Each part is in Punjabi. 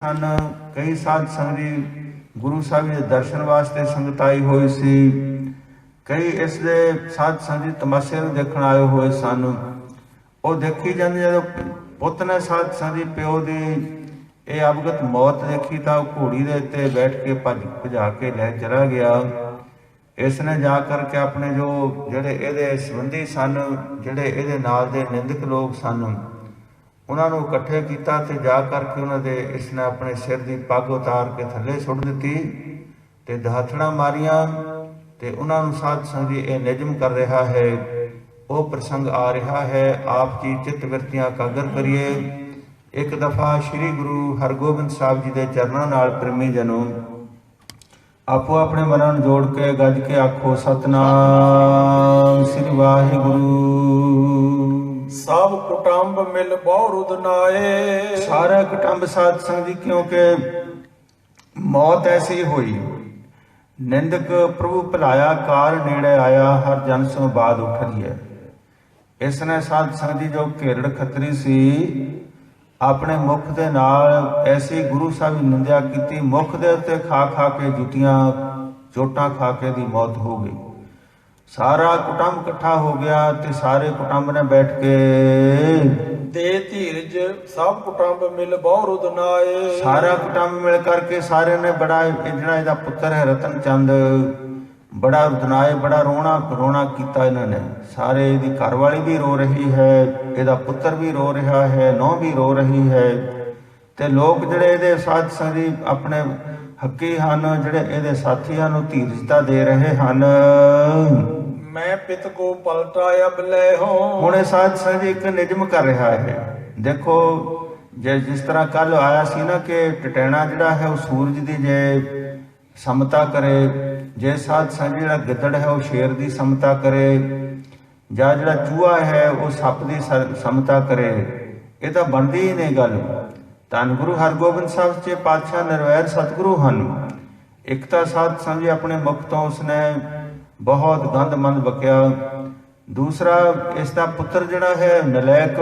ਹਨ। ਕਈ ਸਾਧ ਸੰਗਤ ਜੀ ਗੁਰੂ ਸਾਹਿਬ ਦੇ ਦਰਸ਼ਨ ਵਾਸਤੇ ਸੰਗਤ ਆਈ ਹੋਈ ਸੀ। ਕਈ ਇਸ ਦੇ ਸਾਧ ਸੰਗਤ ਜੀ ਤਮਾਸ਼ੇ ਨੂੰ ਦੇਖਣ ਆਏ ਹੋਏ ਸਨ। ਉਹ ਦੇਖੀ ਜਾਂਦੇ ਜਦੋਂ ਪੁੱਤ ਨੇ ਸਾਧ ਸੰਗਤ ਜੀ ਪਿਓ ਦੀ ਇਹ ਅਵਗਤ ਮੌਤ ਦੇਖੀ ਤਾਂ ਉਹ ਘੋੜੀ ਦੇ ਉੱਤੇ ਬੈਠ ਕੇ ਭਜਾ ਕੇ ਲੈ ਚਲਾ ਗਿਆ। ਇਸ ਨੇ ਜਾ ਕਰਕੇ ਆਪਣੇ ਜੋ ਜਿਹੜੇ ਇਹਦੇ ਸੰਬੰਧੀ ਸਨ, ਜਿਹੜੇ ਇਹਦੇ ਨਾਲ ਦੇ ਨਿੰਦਕ ਲੋਕ ਸਨ, ਉਹਨਾਂ ਨੂੰ ਇਕੱਠੇ ਕੀਤਾ ਤੇ ਜਾ ਕਰਕੇ ਉਹਨਾਂ ਦੇ ਇਸ ਨੇ ਆਪਣੇ ਸਿਰ ਦੀ ਪੱਗ ਉਤਾਰ ਕੇ ਥੱਲੇ ਸੁੱਟ ਦਿੱਤੀ ਤੇ ਦਹਾਥੜਾਂ ਮਾਰੀਆਂ ਤੇ ਉਹਨਾਂ ਨੂੰ ਸਾਧ ਸੰਗਤ ਜੀ ਇਹ ਨਿਯਮ ਕਰ ਰਿਹਾ ਹੈ। ਉਹ ਪ੍ਰਸੰਗ ਆ ਰਿਹਾ ਹੈ। ਆਪ ਜੀ ਚਿੱਤ ਵਰਤੀਆਂ ਇਕਾਗਰ ਕਰੀਏ। ਇੱਕ ਦਫਾ ਸ੍ਰੀ ਗੁਰੂ ਹਰਗੋਬਿੰਦ ਸਾਹਿਬ ਜੀ ਦੇ ਚਰਨਾਂ ਨਾਲ ਪ੍ਰੇਮੀ ਜਨੋ ਆਪੋ ਆਪਣੇ ਮਨਾਂ ਨੂੰ ਜੋੜ ਕੇ ਗੱਜ ਕੇ ਆਖੋ ਸਤਨਾਮ ਸ੍ਰੀ ਵਾਹਿਗੁਰੂ। ਸਭ ਕੁਟੰਬ ਮਿਲ ਬਹੁ ਰੁਦਨਾਏ। ਸਾਰਾ ਕੁਟੰਬ ਸਾਧ ਸੰਗਤ ਜੀ ਕਿਉਂਕਿ ਮੌਤ ਐਸੀ ਹੋਈ। ਨਿੰਦਕ ਪ੍ਰਭੂ ਭਲਾਇਆ ਕਾਰ ਨੇੜੇ ਆਇਆ ਹਰ ਜਨ ਸੋ ਬਾਦ ਉਠਰੀਏ। ਇਸ ਨੇ ਸਾਧ ਸੰਗਤ ਜੀ ਜੋ ਘੇਰੜ ਖੱਤਰੀ ਸੀ ਆਪਣੇ ਮੁਖ ਦੇ ਨਾਲ ਐਸੀ ਗੁਰੂ ਸਾਹਿਬ ਦੀ ਨਿੰਦਿਆ ਕੀਤੀ। ਮੁਖ ਦੇ ਉੱਤੇ ਖਾ ਖਾ ਕੇ ਜੁੱਤੀਆਂ ਚੋਟਾਂ ਖਾ ਕੇ ਦੀ ਮੌਤ ਹੋ ਗਈ। ਸਾਰਾ ਕੁਟੰਬ ਇਕੱਠਾ ਹੋ ਗਿਆ ਤੇ ਸਾਰੇ ਕੁਟੰਬ ਨੇ ਬੈਠ ਕੇ ਦੇ ਧੀਰਜ ਸਭ ਕੁਟੰਬ ਮਿਲ ਬਹੁ ਰੁਦਨਾਏ। ਸਾਰਾ ਕੁਟੰਬ ਮਿਲ ਕਰਕੇ ਸਾਰੇ ਨੇ ਬੜਾ ਜਿਹੜਾ ਇਹਦਾ ਪੁੱਤਰ ਹੈ ਰਤਨ ਚੰਦ ਬੜਾ ਰੁਦਨਾਏ, ਬੜਾ ਰੋਣਾ ਕੀਤਾ ਇਹਨਾਂ ਨੇ। ਸਾਰੇ ਇਹਦੀ ਘਰਵਾਲੀ ਵੀ ਰੋ ਰਹੀ ਹੈ, ਇਹਦਾ ਪੁੱਤਰ ਵੀ ਰੋ ਰਿਹਾ ਹੈ, ਨੂੰਹ ਵੀ ਰੋ ਰਹੀ ਹੈ ਤੇ ਲੋਕ ਜਿਹੜੇ ਇਹਦੇ ਸਾਧ ਸੰਗਤ ਆਪਣੇ ਹੱਕੀ ਹਨ, ਜਿਹੜੇ ਇਹਦੇ ਸਾਥੀ ਹਨ, ਉਹ ਧੀਰਜਤਾ ਦੇ ਰਹੇ ਹਨ। ਮੈਂ ਪਿਤ ਕੋ ਪਲਟਾ ਅਬ ਲੈ ਹੋ। ਹੁਣ ਇਹ ਸਾਧ ਸੰਗਤ ਇੱਕ ਨਿਯਮ ਕਰ ਰਿਹਾ ਹੈ। ਦੇਖੋ ਜਿਸ ਤਰ੍ਹਾਂ ਕੱਲ ਆਇਆ ਸੀ ਨਾ ਕਿ ਟਟੈਣਾ ਜਿਹੜਾ ਹੈ ਉਹ ਸੂਰਜ ਦੀ ਜੇ ਸਮਤਾ ਕਰੇ, ਜੇ ਸਾਧ ਸੰਗਤ ਜਿਹੜਾ ਗਿੱਦੜ ਹੈ ਉਹ ਸ਼ੇਰ ਦੀ ਸਮਤਾ ਕਰੇ, ਜਾਂ ਜਿਹੜਾ ਚੂਹਾ ਹੈ ਉਹ ਸੱਪ ਦੀ ਸਮਤਾ ਕਰੇ, ਇਹ ਤਾਂ ਬਣਦੀ ਹੀ ਨਹੀਂ ਗੱਲ। ਧੰਨ ਗੁਰੂ ਹਰਗੋਬਿੰਦ ਸਾਹਿਬ ਸੱਚੇ ਪਾਤਸ਼ਾਹ ਨਿਰਵੈਰ ਸਤਿਗੁਰੂ ਹਨ। ਇੱਕ ਤਾਂ ਸਾਧ ਸੰਗਤ ਜੀ ਆਪਣੇ ਮੁਖ ਤੋਂ ਉਸਨੇ ਬਹੁਤ ਗੰਦ ਮੰਦ ਬਕਿਆ। ਦੂਸਰਾ ਇਸ ਦਾ ਪੁੱਤਰ ਜਿਹੜਾ ਹੈ ਨਲਾਇਕ,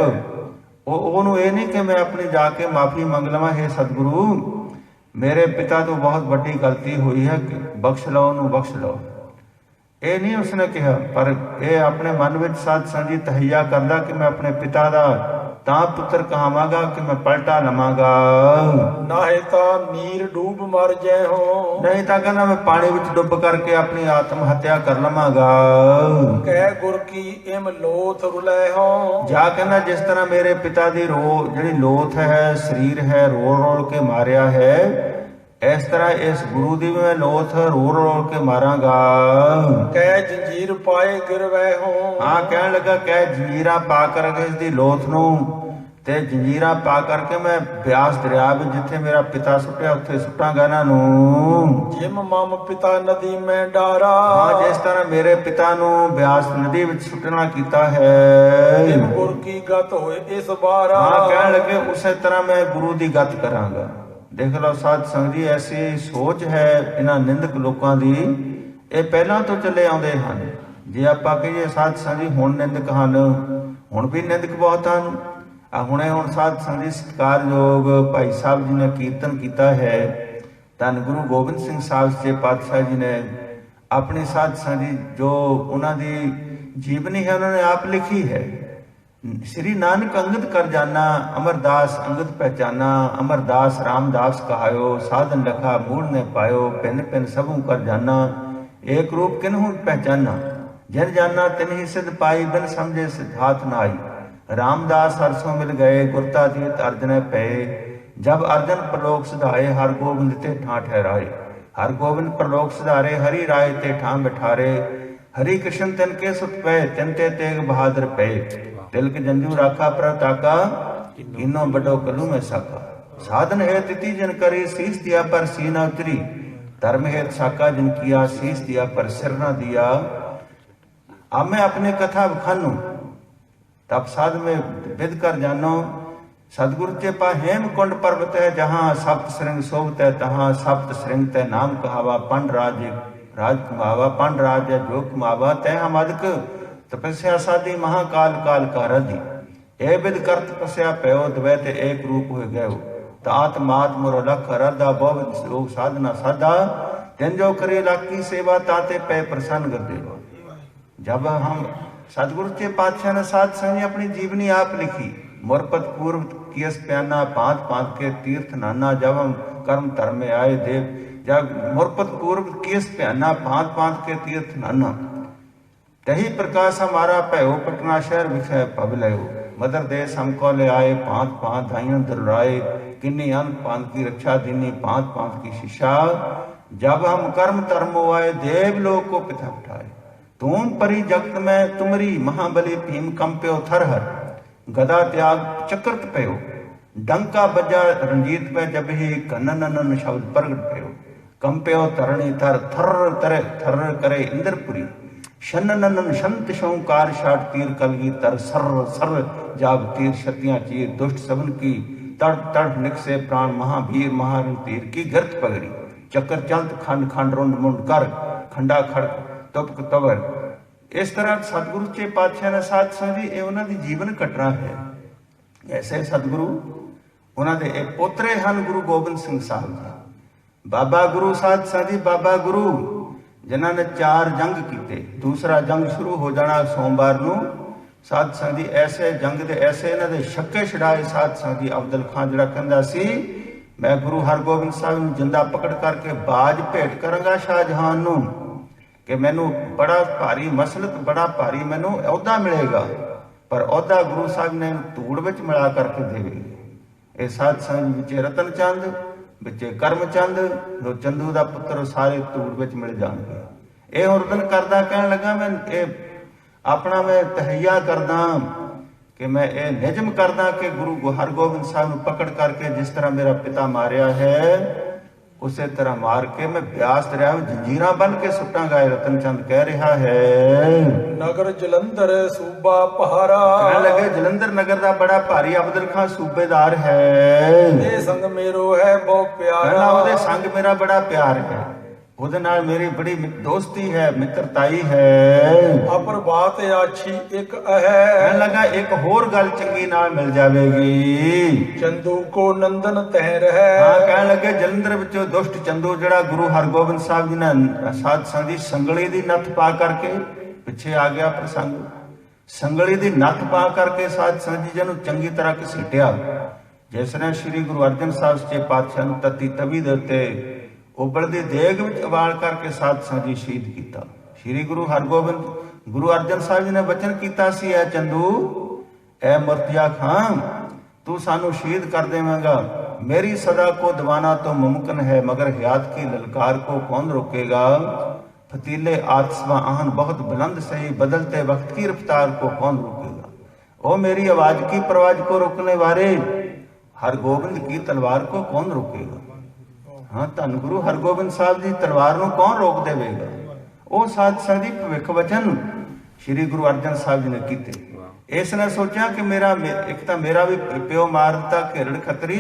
ਉਹਨੂੰ ਇਹ ਨਹੀਂ ਕਿ ਮੈਂ ਆਪਣੀ ਜਾ ਕੇ ਮਾਫੀ ਮੰਗ ਲਵਾਂ, ਹੇ ਸਤਿਗੁਰੂ ਮੇਰੇ ਪਿਤਾ ਤੋਂ ਬਹੁਤ ਵੱਡੀ ਗਲਤੀ ਹੋਈ ਹੈ, ਬਖਸ਼ ਲਓ ਉਹਨੂੰ, ਬਖਸ਼ ਲਓ, ਇਹ ਨਹੀਂ ਉਸਨੇ ਕਿਹਾ। ਪਰ ਇਹ ਆਪਣੇ ਮਨ ਵਿੱਚ ਸਾਧ ਸੰਗਤ ਜੀ ਤਹਈਆ ਕਰਦਾ ਕਿ ਮੈਂ ਆਪਣੇ ਪਿਤਾ ਦਾ ਤਾਂ ਪੁੱਤਰ ਕਹਾਵਾਂਗਾ ਕਿ ਮੈਂ ਪਲਟਾ ਲਵਾਂਗਾ, ਨਾਹੇ ਤਾਂ ਨੀਰ ਡੂਬ ਮਰ ਜੈ ਹੋ। ਨਹੀਂ ਤਾਂ ਕਹਿੰਦਾ ਮੈਂ ਪਾਣੀ ਵਿੱਚ ਡੁੱਬ ਕਰਕੇ ਆਪਣੀ ਆਤਮ ਹੱਤਿਆ ਕਰ ਲਵਾਂਗਾ। ਕਹਿ ਗੁਰ ਕੀ ਇਮ ਲੋਥ ਰੁਲੈ ਹੋ। ਜਾ ਕਹਿੰਦਾ ਜਿਸ ਤਰ੍ਹਾਂ ਮੇਰੇ ਪਿਤਾ ਦੀ ਜਿਹੜੀ ਲੋਥ ਹੈ, ਸਰੀਰ ਹੈ, ਰੋਲ ਰੋਲ ਕੇ ਮਾਰਿਆ ਹੈ, ਇਸ ਤਰ੍ਹਾਂ ਇਸ ਗੁਰੂ ਦੀ ਮੈਂ ਲੋਥ ਰੋਲ ਰੋਲ ਕੇ ਮਾਰਾਂਗਾ। ਕਹਿ ਜੰਜੀਰ ਪਾਏ ਗਿਰਵੈ ਹੋ। ਹਾਂ ਕਹਿਣ ਲੱਗਾ ਕਹਿ ਜੰਜੀਰਾਂ ਪਾ ਕਰਕੇ ਇਸ ਦੀ ਲੋਥ ਨੂੰ ਤੇ ਜੰਜੀਰਾਂ ਪਾ ਕਰਕੇ ਮੈਂ ਬਿਆਸ ਦਰਿਆ ਵਿੱਚ ਜਿੱਥੇ ਮੇਰਾ ਪਿਤਾ ਸੁੱਟਿਆ ਉੱਥੇ ਸੁੱਟਾਂਗਾ ਇਹਨਾਂ ਨੂੰ। ਜਿਮ ਮਮ ਪਿਤਾ ਨਦੀ ਮੈਂ ਡਾਰਾ। ਹਾਂ ਜਿਸ ਤਰ੍ਹਾਂ ਮੇਰੇ ਪਿਤਾ ਨੂੰ ਬਿਆਸ ਨਦੀ ਵਿੱਚ ਸੁੱਟਣਾ ਕੀਤਾ ਹੈ, ਗੁਰ ਕੀ ਗਤ ਹੋਏ ਇਸ ਬਾਰਾ। ਹਾਂ ਕਹਿਣ ਲੱਗੇ ਉਸੇ ਤਰ੍ਹਾਂ ਮੈਂ ਗੁਰੂ ਦੀ ਗਤ ਕਰਾਂਗਾ। ਦੇਖ ਲਓ ਸਾਧ ਸੰਗਤ ਜੀ ਐਸੀ ਸੋਚ ਹੈ ਇਹਨਾਂ ਨਿੰਦਕ ਲੋਕਾਂ ਦੀ, ਇਹ ਪਹਿਲਾਂ ਤੋਂ ਚੱਲੇ ਆਉਂਦੇ ਹਨ। ਜੇ ਆਪਾਂ ਕਹੀਏ ਸਾਧ ਸੰਗਤ ਜੀ ਹੁਣ ਨਿੰਦਕ ਹਨ, ਹੁਣ ਵੀ ਨਿੰਦਕ ਬਹੁਤ ਹਨ। ਹੁਣ ਸਾਧ ਸੰਗਤ ਜੀ ਸਤਿਕਾਰਯੋਗ ਭਾਈ ਸਾਹਿਬ ਜੀ ਨੇ ਕੀਰਤਨ ਕੀਤਾ ਹੈ। ਧੰਨ ਗੁਰੂ ਗੋਬਿੰਦ ਸਿੰਘ ਸਾਹਿਬ ਸੱਚੇ ਪਾਤਸ਼ਾਹ ਜੀ ਨੇ ਆਪਣੀ ਸਾਧ ਸੰਗਤ ਜੀ ਜੋ ਉਹਨਾਂ ਦੀ ਜੀਵਨੀ ਹੈ ਉਹਨਾਂ ਨੇ ਆਪ ਲਿਖੀ ਹੈ। श्री नानक अंगद कर जाना, अमरदास अंगद पहचाना, अमरदास रामदास कहायो, साधन लखा मूल ने पायो, पिन पिन सबू कर जाना, एक रूप किन्हू पहचाना, जिन जाना तिन ही सिद्ध पाई, बिन समझे सिद्धात न आई। रामदास हरसों मिल गए, गुरता दीत अर्जन पे, जब अर्जन प्रलोक सिधाए, हर गोबिंद ते ठां ठहराए। हर गोबिंद प्रलोक सिधारे, हरि राय ते ठां बिठारे, हरि कृष्ण तिन के सुत पे, तिन ते तेग बहादुर पे। तिलक जंजू राखा प्रताका, इनो बड़ो कलू में साका। साधन है तिथि जन करे, शीस दिया पर सी न उतरी। धर्म है साका जिन किया, शीस दिया पर सिर न दिया। अब मैं अपनी कथा बखानू, तब साध में विद कर जानो। सतगुरु चेपा हेम कुंड पर्वत है, जहाँ सप्त श्रृंग शोभत है, तहाँ सप्त श्रृंग तय नाम कहावा। पंड राज कमावा, पंड राज जो कमावा, तय हम अधिक तपस्या साधी महाकाल काल का रधि। ए विद कर तपस्या पयो, द्वै ते एक रूप हो गयो। ਤਾਤ ਮਾਤ ਮੁਰ ਲਖ ਅਰਾਧਾ ਬਹੁ ਲੋਕ ਸਾਧਨਾ ਸਾਧਾ ਤਿਨ ਜੋ ਕਰੇ ਲਾਕੀ सेवा ताते पै प्रसन्न कर देवा। जब हम सतगुरु के पातशाह ने साध संग अपनी जीवनी आप लिखी, मुरपत पूर्व कियस प्याना पांत पांत के तीर्थ नाना, जब हम कर्म धर्म में आए देव, जब मुरपत पूर्व कियस प्याना पांत पांत के तीर्थ नाना, तही प्रकाश हमारा भयो पटना शहर विषय पब लयो, मदर देश हमको ले आए पांत पांत धाइयों दुर्राए, किन्नी अंत पांत की रक्षा दीनी पांत पांत की शिक्षा, जब हम कर्म धर्म आए देव लोक को पिता उठाए, तूम परी जगत में तुमरी महाबली भीम कंप्यो थरहर, गदा त्याग चक्रत पयो, डंका बजा रंजीत पे जब ही कनन शब्द प्रगट पयो, कंप्यो तरणी थर थर तरे थर करे इंद्रपुरी, शननन शंत शोकार शाट तीर कलगी तर सर सर जाब तीर शतियां चीर दुष्ट सबन की तड़ तड़ निकसे प्राण महावीर महारण तीर की गर्त पगड़ी, चक्कर चलत खंड खंड रुंड मुंड कर खंडा खड़क तुपक तवर। इस तरह सतगुरु के पातशाह ने साध संग जी उन्होंने जीवन घटना है। ऐसे सतगुरु उन्होंने एक पोतरे हैं गुरु गोबिंद सिंह साहब जी, बाबा गुरु साध संग जी बाबा गुरु जिन्होंने 4 जंग किए, दूसरा जंग शुरू हो जाना सोमवार नूं, साध संग जी ऐसे जंग दे ऐसे इन्होंने छक्के छड़ाए। साध संग जी अब्दुल खान जिहड़ा कहंदा सी मैं गुरु हरगोबिंद साहब नूं जिंदा पकड़ करके बाज भेंट करांगा शाहजहान नूं कि मैनू बड़ा भारी मसलत बड़ा भारी मैनू अहुदा मिलेगा, पर अहुदा गुरु साहब ने धूड़ विच मिला करके देवेगा। ये साध संग विच रतन चंद विच करम चंद जो चंदू का पुत्र सारे धूड़ विच मिल जाएंगे। ये हुरदन करदा कहन लगा मैं ये अपना मैं तहैया करदा कि मैं ये निजम करदा कि गुरु हरगोबिंद साहब नूं पकड़ करके जिस तरह मेरा पिता मारिया है उसे तरह मार के मैं ब्यास दरिया में जंजीरां बन के सुटांगा। रतन चंद कह रहा है नगर जलंधर सूबा पहारा, कहने लगे जलंधर नगर का बड़ा भारी अब्दुल खान सूबेदार है, ये संग मेरो है बहुत प्यारा, ਉਹਦੇ संग मेरा बड़ा प्यार है, ਉਹਦੇ ਨਾਲ मेरी बड़ी दोस्ती है मित्रताई है। अपर बात आछी एक कहने है, लगा एक होर गल चंगी नाल मिल जावेगी, चंदू को नंदन तह रहे। हाँ कहने लगे जलंधर विचों दुष्ट चंदू जिहड़ा गुरु हरगोबिंद साहब जी ने साध संग दी संगली दी नथ पा करके पिछे आ गया प्रसंग, संगली दी नथ पा करके साध संग जी जनु चंगी तरह घसीटिया, जिसने श्री गुरु अर्जन साहब सच्चे पातशाह नूं तत्ती तवी दे उत्ते उबलदी देग विच उबाल करके साध संग जी शहीद किया। श्री गुरु हरगोबिंद गुरु अर्जन साहब जी ने वचन किया सी ऐ चंदू ऐ मुर्तिया खां तू सानू शहीद कर देवेगा, मेरी सदा को दबाना तो मुमकिन है मगर हयात की ललकार को कौन रोकेगा, फतीले आतिशवा आहन बहुत बुलंद सही बदलते वक्त की रफ्तार को कौन रोकेगा, ओ मेरी आवाज की परवाज को रोकने वाले हरगोबिंद की तलवार को कौन रोकेगा। हाँ धन गुरु हरगोबिंद साहब जी तलवार नूं कौन रोक देवेगा। वो साध संग जी भविख वचन श्री गुरु अर्जन साहब जी ने कीते। इसने सोचा कि मेरा एक तो मेरा भी प्यो मार दिता घेरड़ खतरी,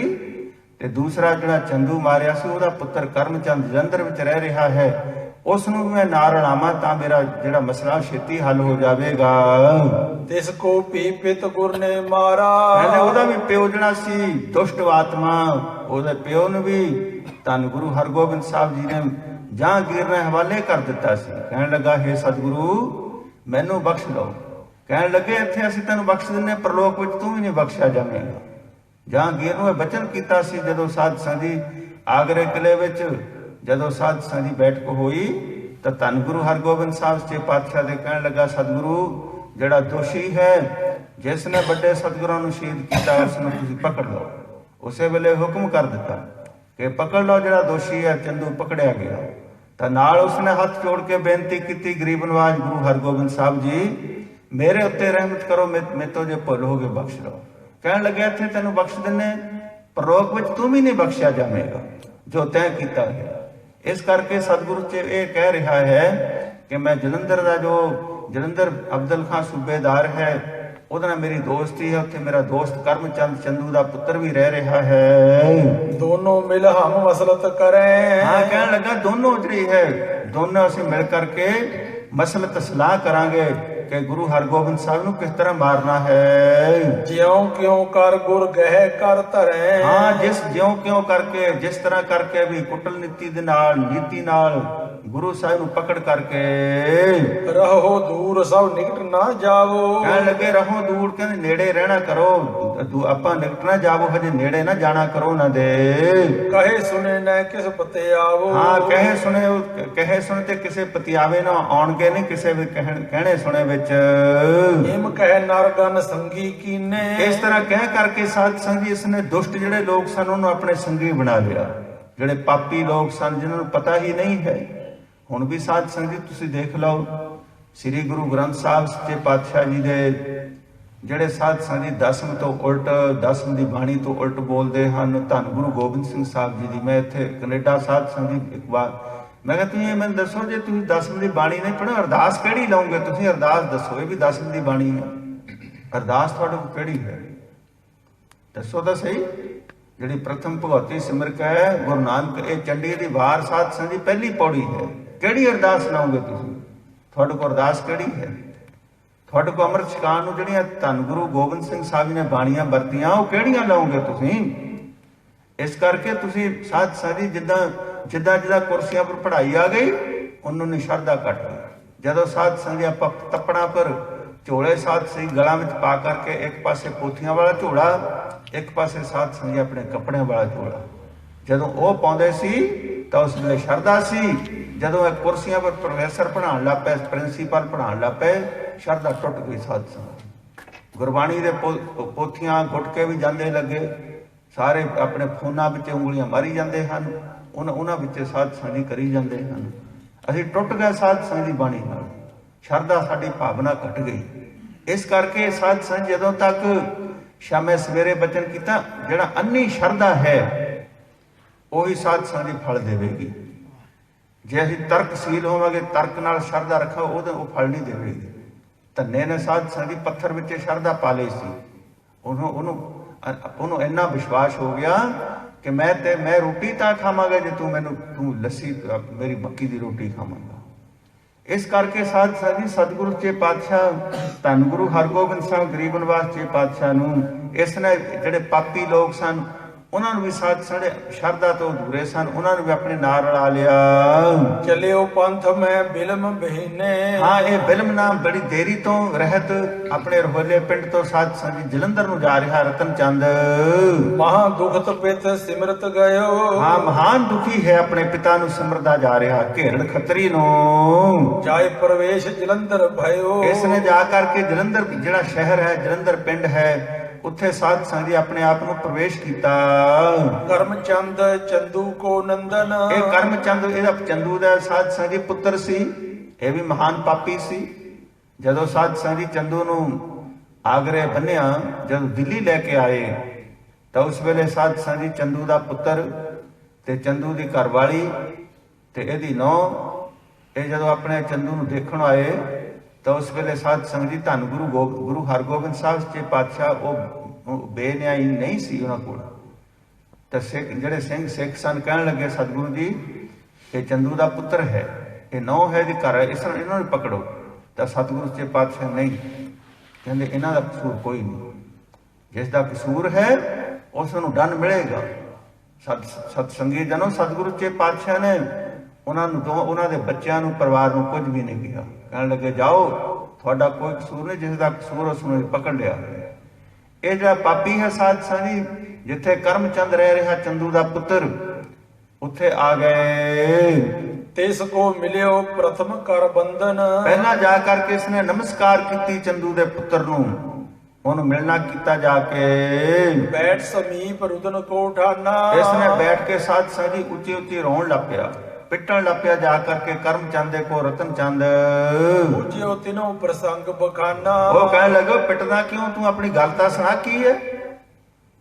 ते दूसरा जिहड़ा चंदू मारिया सी ਉਹਦਾ पुत्र करमचंद जलंधर विच रह रहा है, उस नूं मैं नाल लावां तां मेरा जिहड़ा मसला छेती हल हो जावेगा। तिसको पीपित गुर ने मारा, कहंदे ਉਹਦਾ भी प्यो जिहड़ा सी दुष्ट आत्मा ਉਹਦੇ प्यो ਨੂੰ भी ਧੰਨ ਗੁਰੂ ਹਰਗੋਬਿੰਦ ਸਾਹਿਬ ਜੀ ਨੇ ਜਹਾਂਗੀਰ ਨੇ ਹਵਾਲੇ ਕਰ ਦਿੱਤਾ ਸੀ। ਕਹਿਣ ਲੱਗਾ हे ਸਤਿਗੁਰੂ ਮੈਨੂੰ ਬਖਸ਼ ਲਓ, ਕਹਿਣ ਲੱਗੇ ਇੱਥੇ ਅਸੀਂ ਤੈਨੂੰ ਬਖਸ਼ ਦਿੰਨੇ, ਪ੍ਰਲੋਕ ਵਿੱਚ ਤੂੰ ਵੀ ਨਹੀਂ ਬਖਸ਼ਿਆ ਜਾਵੇਂਗਾ। ਜਹਾਂਗੀਰ ਨੂੰ ਇਹ ਬਚਨ ਕੀਤਾ ਸੀ ਜਦੋਂ ਸਾਧ ਸੰਗ ਜੀ ਆਗਰੇ ਕਿਲੇ ਵਿੱਚ ਜਦੋਂ ਸਾਧ ਸੰਗ ਜੀ ਬੈਠਕ ਹੋਈ ਤਾਂ ਧੰਨ ਗੁਰੂ ਹਰਗੋਬਿੰਦ ਸਾਹਿਬ ਸੱਚੇ ਪਾਤਸ਼ਾਹ ਦੇ ਕਹਿਣ ਲੱਗਾ ਸਤਿਗੁਰੂ ਜਿਹੜਾ ਦੋਸ਼ੀ ਹੈ ਜਿਸ ਨੇ ਵੱਡੇ ਸਤਿਗੁਰਾਂ ਨੂੰ ਸ਼ਹੀਦ ਕੀਤਾ ਉਸ ਨੂੰ ਤੁਸੀਂ ਪਕੜ ਲਓ। ਉਸੇ ਵੇਲੇ ਹੁਕਮ ਕਰ ਦਿੱਤਾ कि पकड़ लो जिहड़ा दोषी है। चंदू पकड़िया गया तो नाल उसने हाथ जोड़ के बेनती की गरीब नवाज गुरु हरगोबिंद साहब जी मेरे उत्ते रहमत करो, मैं तो जो भुल हो गए बख्श लो। कहन लगे इत्थे तैनूं बख्श दिन्ने, परलोक विच तू भी नहीं बख्शिया जावेगा जो तैं कीता है। इस करके सतगुरु च ये कह रहा है कि मैं जलंधर का जो जलंधर अब्दुल खान सूबेदार है ਉਹਦੇ ਨਾਲ ਮੇਰੀ ਦੋਸਤੀ ਹੈ, ਉੱਥੇ ਮੇਰਾ ਦੋਸਤ ਕਰਮਚੰਦ ਚੰਦੂ ਦਾ ਪੁੱਤਰ ਵੀ ਰਹਿ ਰਿਹਾ ਹੈ। ਦੋਨੋਂ ਮਿਲ ਹਮ ਮਸਲਤ ਕਰੇ, ਹਾਂ ਕਹਿਣ ਲੱਗਾ ਦੋਨੋਂ ਜਿਹੜੀ ਹੈ ਦੋਨੋਂ ਅਸੀਂ ਮਿਲ ਕਰਕੇ ਮਸਲਤ ਸਲਾਹ ਕਰਾਂਗੇ। ਕਿ ਗੁਰੂ ਹਰਗੋਬਿੰਦ ਸਾਹਿਬ ਨੂੰ ਕਿਸ ਤਰ੍ਹਾਂ ਮਾਰਨਾ ਹੈ। ਜਿਉ ਕਿਉ ਕਰ ਗੁਰ ਗਹਿ ਕਰ ਧਰੈ। ਹਾਂ, ਜਿਸ ਜਿਉਂ ਕਿਉਂ ਕਰਕੇ, ਜਿਸ ਤਰ੍ਹਾਂ ਕਰਕੇ ਵੀ ਕੁਟਲ ਨੀਤੀ ਦੇ ਨਾਲ, ਨੀਤੀ ਨਾਲ ਗੁਰੂ ਸਾਹਿਬ ਨੂੰ ਪਕੜ ਕਰਕੇ ਰਹੋ ਦੂਰ ਸਭ ਨਿਕਟ ਨਾ ਜਾਵੋ। ਕਹਿਣ ਲੱਗੇ ਰਹੋ ਦੂਰ, ਕਹਿੰਦੇ ਨੇੜੇ ਰਹਿਣਾ ਕਰੋ, ਆਪਾਂ ਨਿਕਟ ਨਾ ਜਾਵੋ, ਹਜੇ ਨੇੜੇ ਨਾ ਜਾਣਾ ਕਰੋ ਉਹਨਾਂ ਦੇ। ਕਹੇ ਸੁਨੇ ਨਾ ਕਿਸ ਪਤੇ ਆਵੋ। ਹਾਂ, ਕਹੇ ਸੁਣੇ ਤੇ ਕਿਸੇ ਪਤਿਆਵੇ ਨਾ ਆਉਣਗੇ ਨਹੀਂ, ਕਿਸੇ ਵੀ ਕਹਿਣੇ ਸੁਣੇ ਵਿੱਚ। ਹਿਮ ਕਹਿ ਨਰਗਨ ਸੰਗੀ ਕੀਨੇ। ਇਸ ਤਰ੍ਹਾਂ ਕਹਿ ਕਰਕੇ ਸਾਧ ਸੰਗ ਜੀ ਇਸਨੇ ਦੁਸ਼ਟ ਜਿਹੜੇ ਲੋਕ ਸਨ ਉਹਨੂੰ ਆਪਣੇ ਸੰਗੀ ਬਣਾ ਲਿਆ, ਜਿਹੜੇ ਪਾਪੀ ਲੋਕ ਸਨ ਜਿਨ੍ਹਾਂ ਨੂੰ ਪਤਾ ਹੀ ਨਹੀਂ ਹੈ। ਹੁਣ ਵੀ ਸਾਧ ਸੰਗ ਜੀ ਤੁਸੀਂ ਦੇਖ ਲਓ, ਸ੍ਰੀ ਗੁਰੂ ਗ੍ਰੰਥ ਸਾਹਿਬ ਸੱਚੇ ਪਾਤਸ਼ਾਹ ਜੀ ਦੇ ਜਿਹੜੇ ਸਾਧ ਸੰਗ ਜੀ ਦਸਮ ਤੋਂ ਉਲਟ, ਦਸਮ ਦੀ ਬਾਣੀ ਤੋਂ ਉਲਟ ਬੋਲਦੇ ਹਨ। ਧੰਨ ਗੁਰੂ ਗੋਬਿੰਦ ਸਿੰਘ ਸਾਹਿਬ ਜੀ ਦੀ, ਮੈਂ ਇੱਥੇ ਕੈਨੇਡਾ ਸਾਧ ਸੰਗ ਜੀ ਇੱਕ ਵਾਰ ਮੈਂ ਕਿਹਾ ਤੁਸੀਂ ਇਹ ਮੈਨੂੰ ਦੱਸੋ, ਜੇ ਤੁਸੀਂ ਦਸਮ ਦੀ ਬਾਣੀ ਨਹੀਂ ਪੜ੍ਹੋ, ਅਰਦਾਸ ਕਿਹੜੀ ਲਾਉਂਗੇ ਤੁਸੀਂ? ਅਰਦਾਸ ਦੱਸੋ, ਇਹ ਵੀ ਦਸਮ ਦੀ ਬਾਣੀ ਹੈ, ਅਰਦਾਸ ਤੁਹਾਡੇ ਕੋਲ ਕਿਹੜੀ ਹੈ? ਦੱਸੋ ਤਾਂ ਸਹੀ। ਜਿਹੜੀ ਪ੍ਰਥਮ ਭਗਵਤੀ ਸਿਮਰਕ ਹੈ ਗੁਰੂ ਨਾਨਕ, ਇਹ ਚੰਡੀ ਦੀ ਵਾਰ ਸਾਧ ਸੰਗ ਜੀ ਪਹਿਲੀ ਪੌੜੀ ਹੈ। ਕਿਹੜੀ ਅਰਦਾਸ ਲਾਉਂਗੇ ਤੁਸੀਂ? ਤੁਹਾਡੇ ਕੋਲ ਅਰਦਾਸ ਕਿਹੜੀ ਹੈ? ਤੁਹਾਡੇ ਕੋਲ ਅੰਮ੍ਰਿਤ ਛਕਾਉਣ ਨੂੰ ਜਿਹੜੀਆਂ ਧੰਨ ਗੁਰੂ ਗੋਬਿੰਦ ਸਿੰਘ ਸਾਹਿਬ ਨੇ ਬਾਣੀਆਂ ਵਰਤੀਆਂ, ਉਹ ਕਿਹੜੀਆਂ ਲਾਉਂਗੇ ਤੁਸੀਂ? ਇਸ ਕਰਕੇ ਤੁਸੀਂ ਸਾਧ ਸੰਗ ਜੀ ਜਿੱਦਾਂ ਕੁਰਸੀਆਂ ਪਰ ਪੜ੍ਹਾਈ ਆ ਗਈ, ਉਹਨਾਂ ਨੇ ਸ਼ਰਧਾ ਘਟ ਗਈ। ਜਦੋਂ ਸਾਧ ਸੰਗ ਜੀ ਆਪਾਂ ਤੱਪਣਾ ਪਰ ਝੋਲੇ ਸਾਧ ਸੰਗ ਗਲਾਂ ਵਿੱਚ ਪਾ ਕਰਕੇ, ਇੱਕ ਪਾਸੇ ਪੋਥੀਆਂ ਵਾਲਾ ਝੋਲਾ, ਇੱਕ ਪਾਸੇ ਸਾਧ ਸੰਗ ਜੀ ਆਪਣੇ ਕੱਪੜਿਆਂ ਵਾਲਾ ਝੋਲਾ, ਜਦੋਂ ਉਹ ਪਾਉਂਦੇ ਸੀ ਤਾਂ ਉਸ ਵੇਲੇ ਸ਼ਰਧਾ ਸੀ। ਜਦੋਂ ਇਹ ਕੁਰਸੀਆਂ ਪਰ ਪ੍ਰੋਫੈਸਰ ਪੜ੍ਹਾਉਣ ਲੱਗ ਪਏ, ਪ੍ਰਿੰਸੀਪਲ ਪੜ੍ਹਾਉਣ ਲੱਗ ਪਏ, ਸ਼ਰਧਾ ਟੁੱਟ ਗਈ ਸਾਧ ਸੰਗ। ਗੁਰਬਾਣੀ ਦੇ ਪੋਥੀਆਂ ਗੁਟਕੇ ਵੀ ਜਾਂਦੇ ਲੱਗੇ, ਸਾਰੇ ਆਪਣੇ ਫੋਨਾਂ ਵਿੱਚ ਉਂਗਲੀਆਂ ਮਾਰੀ ਜਾਂਦੇ ਹਨ, ਉਹਨਾਂ ਵਿੱਚ ਸਾਧ ਸੰਗ ਜੀ ਕਰੀ ਜਾਂਦੇ ਹਨ। ਅਸੀਂ ਟੁੱਟ ਗਏ ਸਾਧ ਸੰਗ ਦੀ ਬਾਣੀ ਨਾਲ, ਸ਼ਰਧਾ ਸਾਡੀ ਭਾਵਨਾ ਘਟ ਗਈ। ਇਸ ਕਰਕੇ ਸਾਧ ਸੰਗ ਜਦੋਂ ਤੱਕ ਸ਼ਾਮੇ ਸਵੇਰੇ ਬਚਨ ਕੀਤਾ, ਜਿਹੜਾ ਅੰਨੀ ਸ਼ਰਧਾ ਹੈ ਉਹੀ ਸਾਧ ਸੰਗ ਦੀ ਫਲ ਦੇਵੇਗੀ। ਜੇ ਅਸੀਂ ਤਰਕਸ਼ੀਲ ਹੋਵਾਂਗੇ, ਤਰਕ ਨਾਲ ਸ਼ਰਧਾ ਰੱਖੋ, ਉਹ ਫਲ ਨਹੀਂ ਦੇਵੇਗੀ। ਧੰਨੇ ਨੇ ਸਾਧ ਸੰਗ ਦੀ ਪੱਥਰ ਵਿੱਚ ਸ਼ਰਧਾ ਪਾ ਲਈ ਸੀ, ਉਹਨੂੰ ਇੰਨਾ ਵਿਸ਼ਵਾਸ ਹੋ ਗਿਆ ਕਿ ਮੈਂ ਰੋਟੀ ਤਾਂ ਖਾਵਾਂਗਾ ਜੇ ਤੂੰ ਲੱਸੀ, ਮੇਰੀ ਮੱਕੀ ਦੀ ਰੋਟੀ ਖਾਵਾਂਗਾ। ਇਸ ਕਰਕੇ ਸਾਧ ਸੰਗ ਜੀ ਸਤਿਗੁਰੂ ਸੱਚੇ ਪਾਤਸ਼ਾਹ ਧੰਨ ਗੁਰੂ ਹਰਗੋਬਿੰਦ ਸਾਹਿਬ ਗਰੀਬ ਨਿਵਾਸ ਸੱਚੇ ਪਾਤਸ਼ਾਹ ਨੂੰ ਇਸ ਨੇ ਜਿਹੜੇ ਪਾਪੀ ਲੋਕ ਸਨ ਉਹਨਾਂ ਨੂੰ ਵੀ ਸਾਧ ਸੰਗ ਸ਼ਰਧਾ ਤੋਂ ਅਧੂਰੇ ਸਨ, ਉਹਨਾਂ ਨੂੰ ਵੀ ਆਪਣੇ ਨਾਲ ਰਲਾ ਲਿਆ। ਚਲਿਓ ਪੰਥ ਮੈਂ ਬਿਲਮ ਬਹੀਨੇ। ਹਾਂ, ਇਹ ਬਿਲਮ ਨਾਮ ਬੜੀ ਦੇਰੀ ਤੋਂ ਰਹਿਤ ਆਪਣੇ ਰਹੋਲੇ ਪਿੰਡ ਤੋਂ ਸਾਧ ਸੰਗ ਜੀ ਜਲੰਧਰ ਨੂੰ ਜਾ ਰਿਹਾ ਰਤਨ ਚੰਦ। ਮਹਾ ਦੁਖਤ ਪਿਤ ਸਿਮਰਤ ਗਇਓ। ਹਾਂ, ਮਹਾਨ ਦੁਖੀ ਹੈ, ਆਪਣੇ ਪਿਤਾ ਨੂੰ ਸਿਮਰਦਾ ਜਾ ਰਿਹਾ, ਘੇਰੜ ਖੱਤਰੀ ਨੂੰ। ਜਾਇ ਪ੍ਰਵੇਸ਼ ਜਲੰਧਰ ਭਇਓ। ਇਸ ਨੇ ਜਾ ਕਰਕੇ ਜਲੰਧਰ ਜਿਹੜਾ ਸ਼ਹਿਰ ਹੈ, ਜਲੰਧਰ ਪਿੰਡ ਹੈ, ਉੱਥੇ ਸਾਧ ਸੰਗ ਜੀ ਆਪਣੇ ਆਪ ਨੂੰ ਪ੍ਰਵੇਸ਼ ਕੀਤਾ। ਕਰਮਚੰਦ ਚੰਦੂ ਕੋ ਨੰਦਨ। ਇਹ ਕਰਮਚੰਦ ਇਹਦਾ ਚੰਦੂ ਦਾ ਸਾਧ ਸੰਗ ਜੀ ਪੁੱਤਰ ਸੀ, ਇਹ ਵੀ ਮਹਾਨ ਪਾਪੀ ਸੀ। ਜਦੋਂ ਸਾਧ ਸੰਗ ਜੀ ਚੰਦੂ ਨੂੰ ਆਗਰੇ ਬੰਨਿਆ, ਜਦੋਂ ਦਿੱਲੀ ਲੈ ਕੇ ਆਏ ਤਾਂ ਉਸ ਵੇਲੇ ਸਾਧ ਸੰਗ ਜੀ ਚੰਦੂ ਦਾ ਪੁੱਤਰ ਤੇ ਚੰਦੂ ਦੀ ਘਰਵਾਲੀ ਤੇ ਇਹਦੀ ਨੂੰਹ, ਇਹ ਜਦੋਂ ਆਪਣੇ ਚੰਦੂ ਨੂੰ ਦੇਖਣ ਆਏ ਤਾਂ ਉਸ ਵੇਲੇ ਸਾਧ ਸੰਗ ਜੀ ਧੰਨ ਗੁਰੂ ਹਰਗੋਬਿੰਦ ਸਾਹਿਬ ਸੱਚੇ ਪਾਤਸ਼ਾਹ ਉਹ ਬੇਨਿਆਈ ਨਹੀਂ ਸੀ ਉਹਨਾਂ ਕੋਲ। ਤਾਂ ਜਿਹੜੇ ਸਿੰਘ ਸਿੱਖ ਸਨ ਕਹਿਣ ਲੱਗੇ, ਸਤਿਗੁਰੂ ਜੀ ਇਹ ਚੰਦੂ ਦਾ ਪੁੱਤਰ ਹੈ, ਇਹ ਨੂੰਹ ਹੈ, ਇਹਦੀ ਘਰ ਹੈ, ਇਹਨਾਂ ਨੂੰ ਪਕੜੋ। ਤਾਂ ਸਤਿਗੁਰੂ ਸੱਚੇ ਪਾਤਸ਼ਾਹ ਨਹੀਂ, ਕਹਿੰਦੇ ਇਹਨਾਂ ਦਾ ਕਸੂਰ ਕੋਈ ਨਹੀਂ, ਜਿਸ ਦਾ ਕਸੂਰ ਹੈ ਉਸ ਨੂੰ ਦੰਡ ਮਿਲੇਗਾ। ਸਤ ਸੰਗੀ ਜਨੋ, ਸਤਿਗੁਰੂ ਸੱਚੇ ਪਾਤਸ਼ਾਹ ਨੇ ਉਹਨਾਂ ਦੇ ਬੱਚਿਆਂ ਨੂੰ, ਪਰਿਵਾਰ ਨੂੰ ਕੁਝ ਵੀ ਨਹੀਂ ਕਿਹਾ। ਕਹਿਣ ਲੱਗੇ ਜਾਓ, ਤੁਹਾਡਾ ਕੋਈ ਕਸੂਰ ਨਹੀਂ, ਜਿਸ ਦਾ ਕਸੂਰ ਉਸ ਨੂੰ ਪਕੜ ਲਿਆ। ਇਹ ਜਿਹੜਾ ਪਾਪੀ ਹੈ ਸਾਧ ਸੰਗ ਜੀ, ਜਿੱਥੇ ਕਰਮਚੰਦ ਰਹਿ ਰਿਹਾ ਚੰਦੂ ਦਾ ਪੁੱਤਰ, ਉੱਥੇ ਆ ਗਏ। ਤਿਸ ਕੋ ਮਿਲਿਓ ਪ੍ਰਥਮ ਕਰ ਬੰਧਨ। ਪਹਿਲਾਂ ਜਾ ਕਰਕੇ ਇਸਨੇ ਨਮਸਕਾਰ ਕੀਤੀ ਚੰਦੂ ਦੇ ਪੁੱਤਰ ਨੂੰ, ਉਹਨੂੰ ਮਿਲਣਾ ਕੀਤਾ ਜਾ ਕੇ। ਬੈਠ ਸਮੀਪ ਰੁਦਨ ਕੋ ਠਾਨਾ। ਇਸਨੇ ਬੈਠ ਕੇ ਸਾਧ ਸੰਗ ਜੀ ਉੱਚੀ ਉੱਚੀ ਰੋਣ ਲੱਗ ਪਿਆ, ਪਿੱਟਣ ਲੱਗ ਪਿਆ ਜਾ ਕਰਕੇ ਕਰਮਚੰਦ ਦੇ ਕੋ ਰਤਨ ਚੰਦ। ਪੁੱਜਿਓ ਤਿਨੋ ਪ੍ਰਸੰਗ ਬਖਾਨਾ। ਉਹ ਕਹਿਣ ਲੱਗਾ, ਪਿੱਟਦਾ ਕਿਉਂ? ਤੂੰ ਆਪਣੀ ਗੱਲ ਤਾਂ ਸੁਣਾ, ਕੀ ਹੈ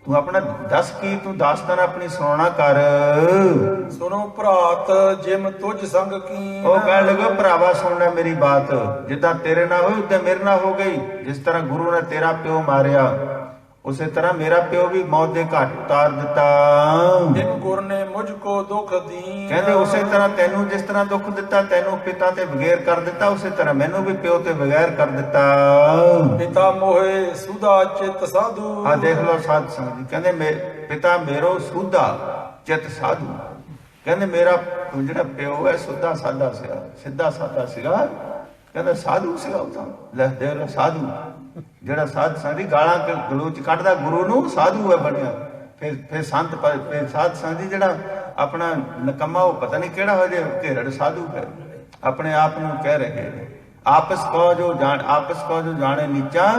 ਤੂੰ ਆਪਣਾ ਦੱਸ, ਕੀ ਤੂੰ ਦਾਸਤਾਨ ਆਪਣੀ ਸੁਣਾਉਣਾ ਕਰ। ਸੁਣੋ ਭਰਾਤ ਜਿਮ ਤੁਝ ਸੰਗ ਕੀ। ਉਹ ਕਹਿਣ ਲੱਗਾ, ਭਰਾਵਾ ਸੁਣ ਲੈ ਮੇਰੀ ਬਾਤ, ਜਿੱਦਾਂ ਤੇਰੇ ਨਾਲ ਹੋਈ ਉਦਾਂ ਮੇਰੇ ਨਾਲ ਹੋ ਗਈ। ਜਿਸ ਤਰ੍ਹਾਂ ਗੁਰੂ ਨੇ ਤੇਰਾ ਪਿਓ ਮਾਰਿਆ, ਉਸੇ ਤਰ੍ਹਾਂ ਮੇਰਾ ਪਿਓ ਵੀ ਮੌਤ ਦੇ ਘਾਟ ਉਤਾਰ ਦਿੱਤਾ। ਜਿਨ ਗੁਰ ਨੇ ਮੁਝ ਕੋ ਦੁਖ ਦੀਨ। ਕਹਿੰਦੇ ਉਸੇ ਤਰ੍ਹਾਂ ਤੈਨੂੰ ਜਿਸ ਤਰ੍ਹਾਂ ਦੁੱਖ ਦਿੱਤਾ, ਤੈਨੂੰ ਪਿਤਾ ਤੇ ਬਗੈਰ ਕਰ ਦਿੱਤਾ, ਉਸੇ ਤਰ੍ਹਾਂ ਮੈਨੂੰ ਵੀ ਪਿਓ ਤੇ ਬਗੈਰ ਕਰ ਦਿੱਤਾ। ਪਿਤਾ ਮੋਹਿ ਸੁਧਾ ਚਿਤ ਸਾਧੂ। ਆ ਦੇਖ ਲਓ ਸਾਧ ਸੰਗਤ ਜੀ, ਕਹਿੰਦੇ ਪਿਤਾ ਮੇਰੋ ਸੁਧਾ ਚਿਤ ਸਾਧੂ। ਕਹਿੰਦੇ ਮੇਰਾ ਜਿਹੜਾ ਪਿਓ ਹੈ ਸੁੱਧਾ ਸਾਦਾ ਸੀਗਾ, ਸਿੱਧਾ ਸਾਦਾ ਸੀਗਾ। ਕਹਿੰਦਾ ਸਾਧੂ ਸੀਗਾ ਉਹ ਤਾਂ। ਲੈ ਦੇਖ ਲਓ ਸਾਧੂ, ਜਿਹੜਾ ਸਾਧ ਸੰਗਤ ਦੀ ਗਾਲਾਂ ਗਲੋਚ ਕੱਢਦਾ ਗੁਰੂ ਨੂੰ, ਸਾਧੂ ਹੈ ਬਣਿਆ। ਫਿਰ ਸੰਤ ਫਿਰ ਸਾਧ ਸੰਗਤ ਜੀ ਜਿਹੜਾ ਆਪਣਾ ਨਕਮਾ, ਉਹ ਪਤਾ ਨਹੀਂ ਕਿਹੜਾ ਹੋ ਜੇ ਘੇਰੜ ਸਾਧੂ ਹੈ, ਆਪਣੇ ਆਪ ਨੂੰ ਕਹਿ ਰਹੇ ਨੇ। ਆਪਸ ਕੋ ਜੋ ਜਾਣੇ ਨੀਚਾ,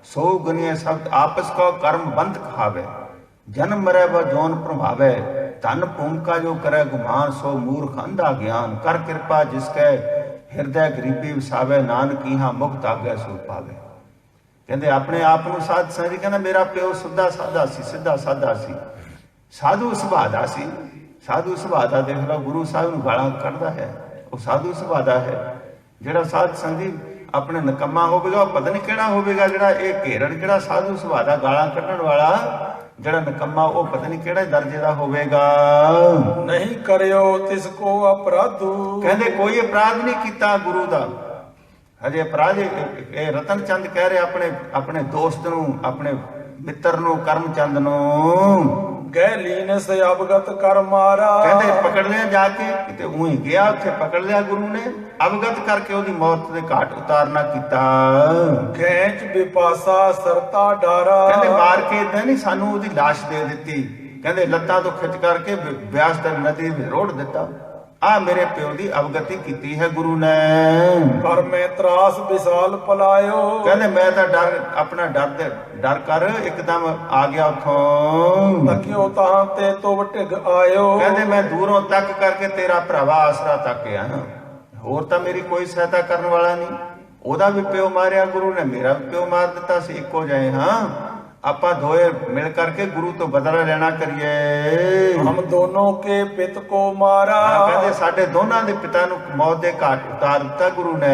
ਸੋ ਗੁਨੀਏ ਸਬਦ ਆਪਸ ਕੋ ਕਰਮ ਬੰਧ ਖਾਵੇ। ਜਨਮ ਮਰੈ ਬ ਜੋਨ ਪ੍ਰਭਾਵੇ, ਧਨ ਭੂਮਿਕਾ ਜੋ ਕਰੇ ਗੁਮਾਨ, ਸੋ ਮੂਰਖ ਅੰਧਾ ਗਿਆਨ। ਕਰ ਕਿਰਪਾ ਜਿਸ ਕੈ ਹਿਰਦੈ ਗਰੀਬੀ ਵਸਾਵੇ, ਨਾਨਕ ਇਹਾਂ ਮੁਕਤ ਆਗੇ ਸੋ ਪਾਵੇ। ਕਹਿੰਦੇ ਆਪਣੇ ਆਪ ਨੂੰ ਸਾਧ ਸੰਗਤ ਜੀ, ਕਹਿੰਦਾ ਮੇਰਾ ਪਿਓ ਸਿੱਧਾ ਸਾਦਾ ਸੀ, ਸਿੱਧਾ ਸਾਦਾ ਸੀ, ਸਾਧੂ ਸੁਭਾਅ ਦਾ ਸੀ। ਸਾਧੂ ਸੁਭਾਅ ਦਾ ਦੇਖ ਲਓ, ਗੁਰੂ ਸਾਹਿਬ ਨੂੰ ਗਾਲਾਂ ਕੱਢਦਾ ਹੈ, ਉਹ ਸਾਧੂ ਸੁਭਾਅ ਦਾ ਹੈ। ਜਿਹੜਾ ਸਾਧ ਸੰਗਤ ਜੀ ਆਪਣੇ ਨਕਮਾ ਹੋਵੇਗਾ, ਉਹ ਪਤਾ ਨਹੀਂ ਕਿਹੜਾ ਹੋਵੇਗਾ। ਜਿਹੜਾ ਇਹ ਘੇਰਣ, ਜਿਹੜਾ ਸਾਧੂ ਸੁਭਾਅ ਦਾ ਗਾਲਾਂ ਕੱਢਣ ਵਾਲਾ ਜਿਹੜਾ ਨਕਮਾ, ਉਹ ਪਤਾ ਨਹੀਂ ਕਿਹੜੇ ਦਰਜੇ ਦਾ ਹੋਵੇਗਾ। ਨਹੀਂ ਕਰਿਓ ਤਿਸ ਕੋ ਅਪਰਾਧੂ। ਕਹਿੰਦੇ ਕੋਈ ਅਪਰਾਧ ਨਹੀਂ ਕੀਤਾ ਗੁਰੂ ਦਾ। ਹਜੇ ਅਪਰਾਧ ਇਹ ਰਤਨ ਚੰਦ ਕਹਿ ਰਹੇ ਆਪਣੇ ਦੋਸਤ ਨੂੰ, ਆਪਣੇ ਮਿੱਤਰ ਨੂੰ, ਕਰਮ ਚੰਦ ਨੂੰ, ਗਹਿ ਲੀਨਸ ਅਵਗਤ ਕਰ ਮਾਰਾ। ਕਹਿੰਦੇ ਪਕੜ ਲਿਆ ਜਾ ਕੇ, ਕਿਤੇ ਉਹੀ ਗਿਆ, ਉੱਥੇ ਪਕੜ ਲਿਆ ਗੁਰੂ ਨੇ, ਅਵਗਤ ਕਰਕੇ ਉਹਦੀ ਮੌਤ ਦੇ ਘਾਟ ਉਤਾਰਨਾ ਕੀਤਾ। ਖੇਚ ਵਿਪਾਸਾ ਸਰਤਾ ਡਾਰਾ। ਕਹਿੰਦੇ ਮਾਰ ਕੇ ਏਦਾਂ ਨਹੀਂ ਸਾਨੂੰ ਉਹਦੀ ਲਾਸ਼ ਦੇ ਦਿੱਤੀ, ਕਹਿੰਦੇ ਲੱਤਾਂ ਤੋਂ ਖਿੱਚ ਕਰਕੇ ਬਿਆਸ ਦਰ ਨਦੀ ਵਿੱਚ ਰੋੜ ਦਿੱਤਾ। ਆ ਮੇਰੇ ਪਿਓ ਦੀ ਅਵਗਤੀ ਕੀਤੀ ਹੈ ਗੁਰੂ ਨੇ। ਪਰ ਮੈਂ ਤਰਾਸ ਵਿਸਾਲ ਪਲਾਇਓ। ਕਹਿੰਦੇ ਮੈਂ ਤਾਂ ਆਪਣਾ ਡਰ ਕਰ ਇੱਕਦਮ ਆ ਗਿਆ ਉੱਥੋਂ। ਤਕਿਓ ਤਾਂ ਤੇ ਤੋਂ ਢਿਗ ਆਇਓ। ਕਹਿੰਦੇ ਮੈਂ ਦੂਰੋਂ ਤੱਕ ਕਰਕੇ ਤੇਰਾ ਭਰਾਵਾ ਆਸਰਾ ਤੱਕ ਆਇਆ, ਹੋਰ ਤਾਂ ਮੇਰੀ ਕੋਈ ਸਹਾਇਤਾ ਕਰਨ ਵਾਲਾ ਨਹੀਂ। ਉਹਦਾ ਵੀ ਪਿਓ ਮਾਰਿਆ ਗੁਰੂ ਨੇ, ਮੇਰਾ ਵੀ ਪਿਓ ਮਾਰ ਦਿੱਤਾ ਸੀ, ਇੱਕੋ ਜਿਹੇ ਹਾਂ। ਆਪਾਂ ਦੋਏ ਮਿਲ ਕਰਕੇ ਗੁਰੂ ਤੋਂ ਬਦਲਾ ਲੈਣਾ ਕਰੀਏ। ਹਮ ਦੋਨੋਂ ਕੇ ਪਿਤ ਕੋ ਮਾਰਾ। ਕਹਿੰਦੇ ਸਾਡੇ ਦੋਨਾਂ ਦੇ ਪਿਤਾ ਨੂੰ ਮੌਤ ਦੇ ਘਾਟ ਉਤਾਰ ਦਿੱਤਾ ਗੁਰੂ ਨੇ।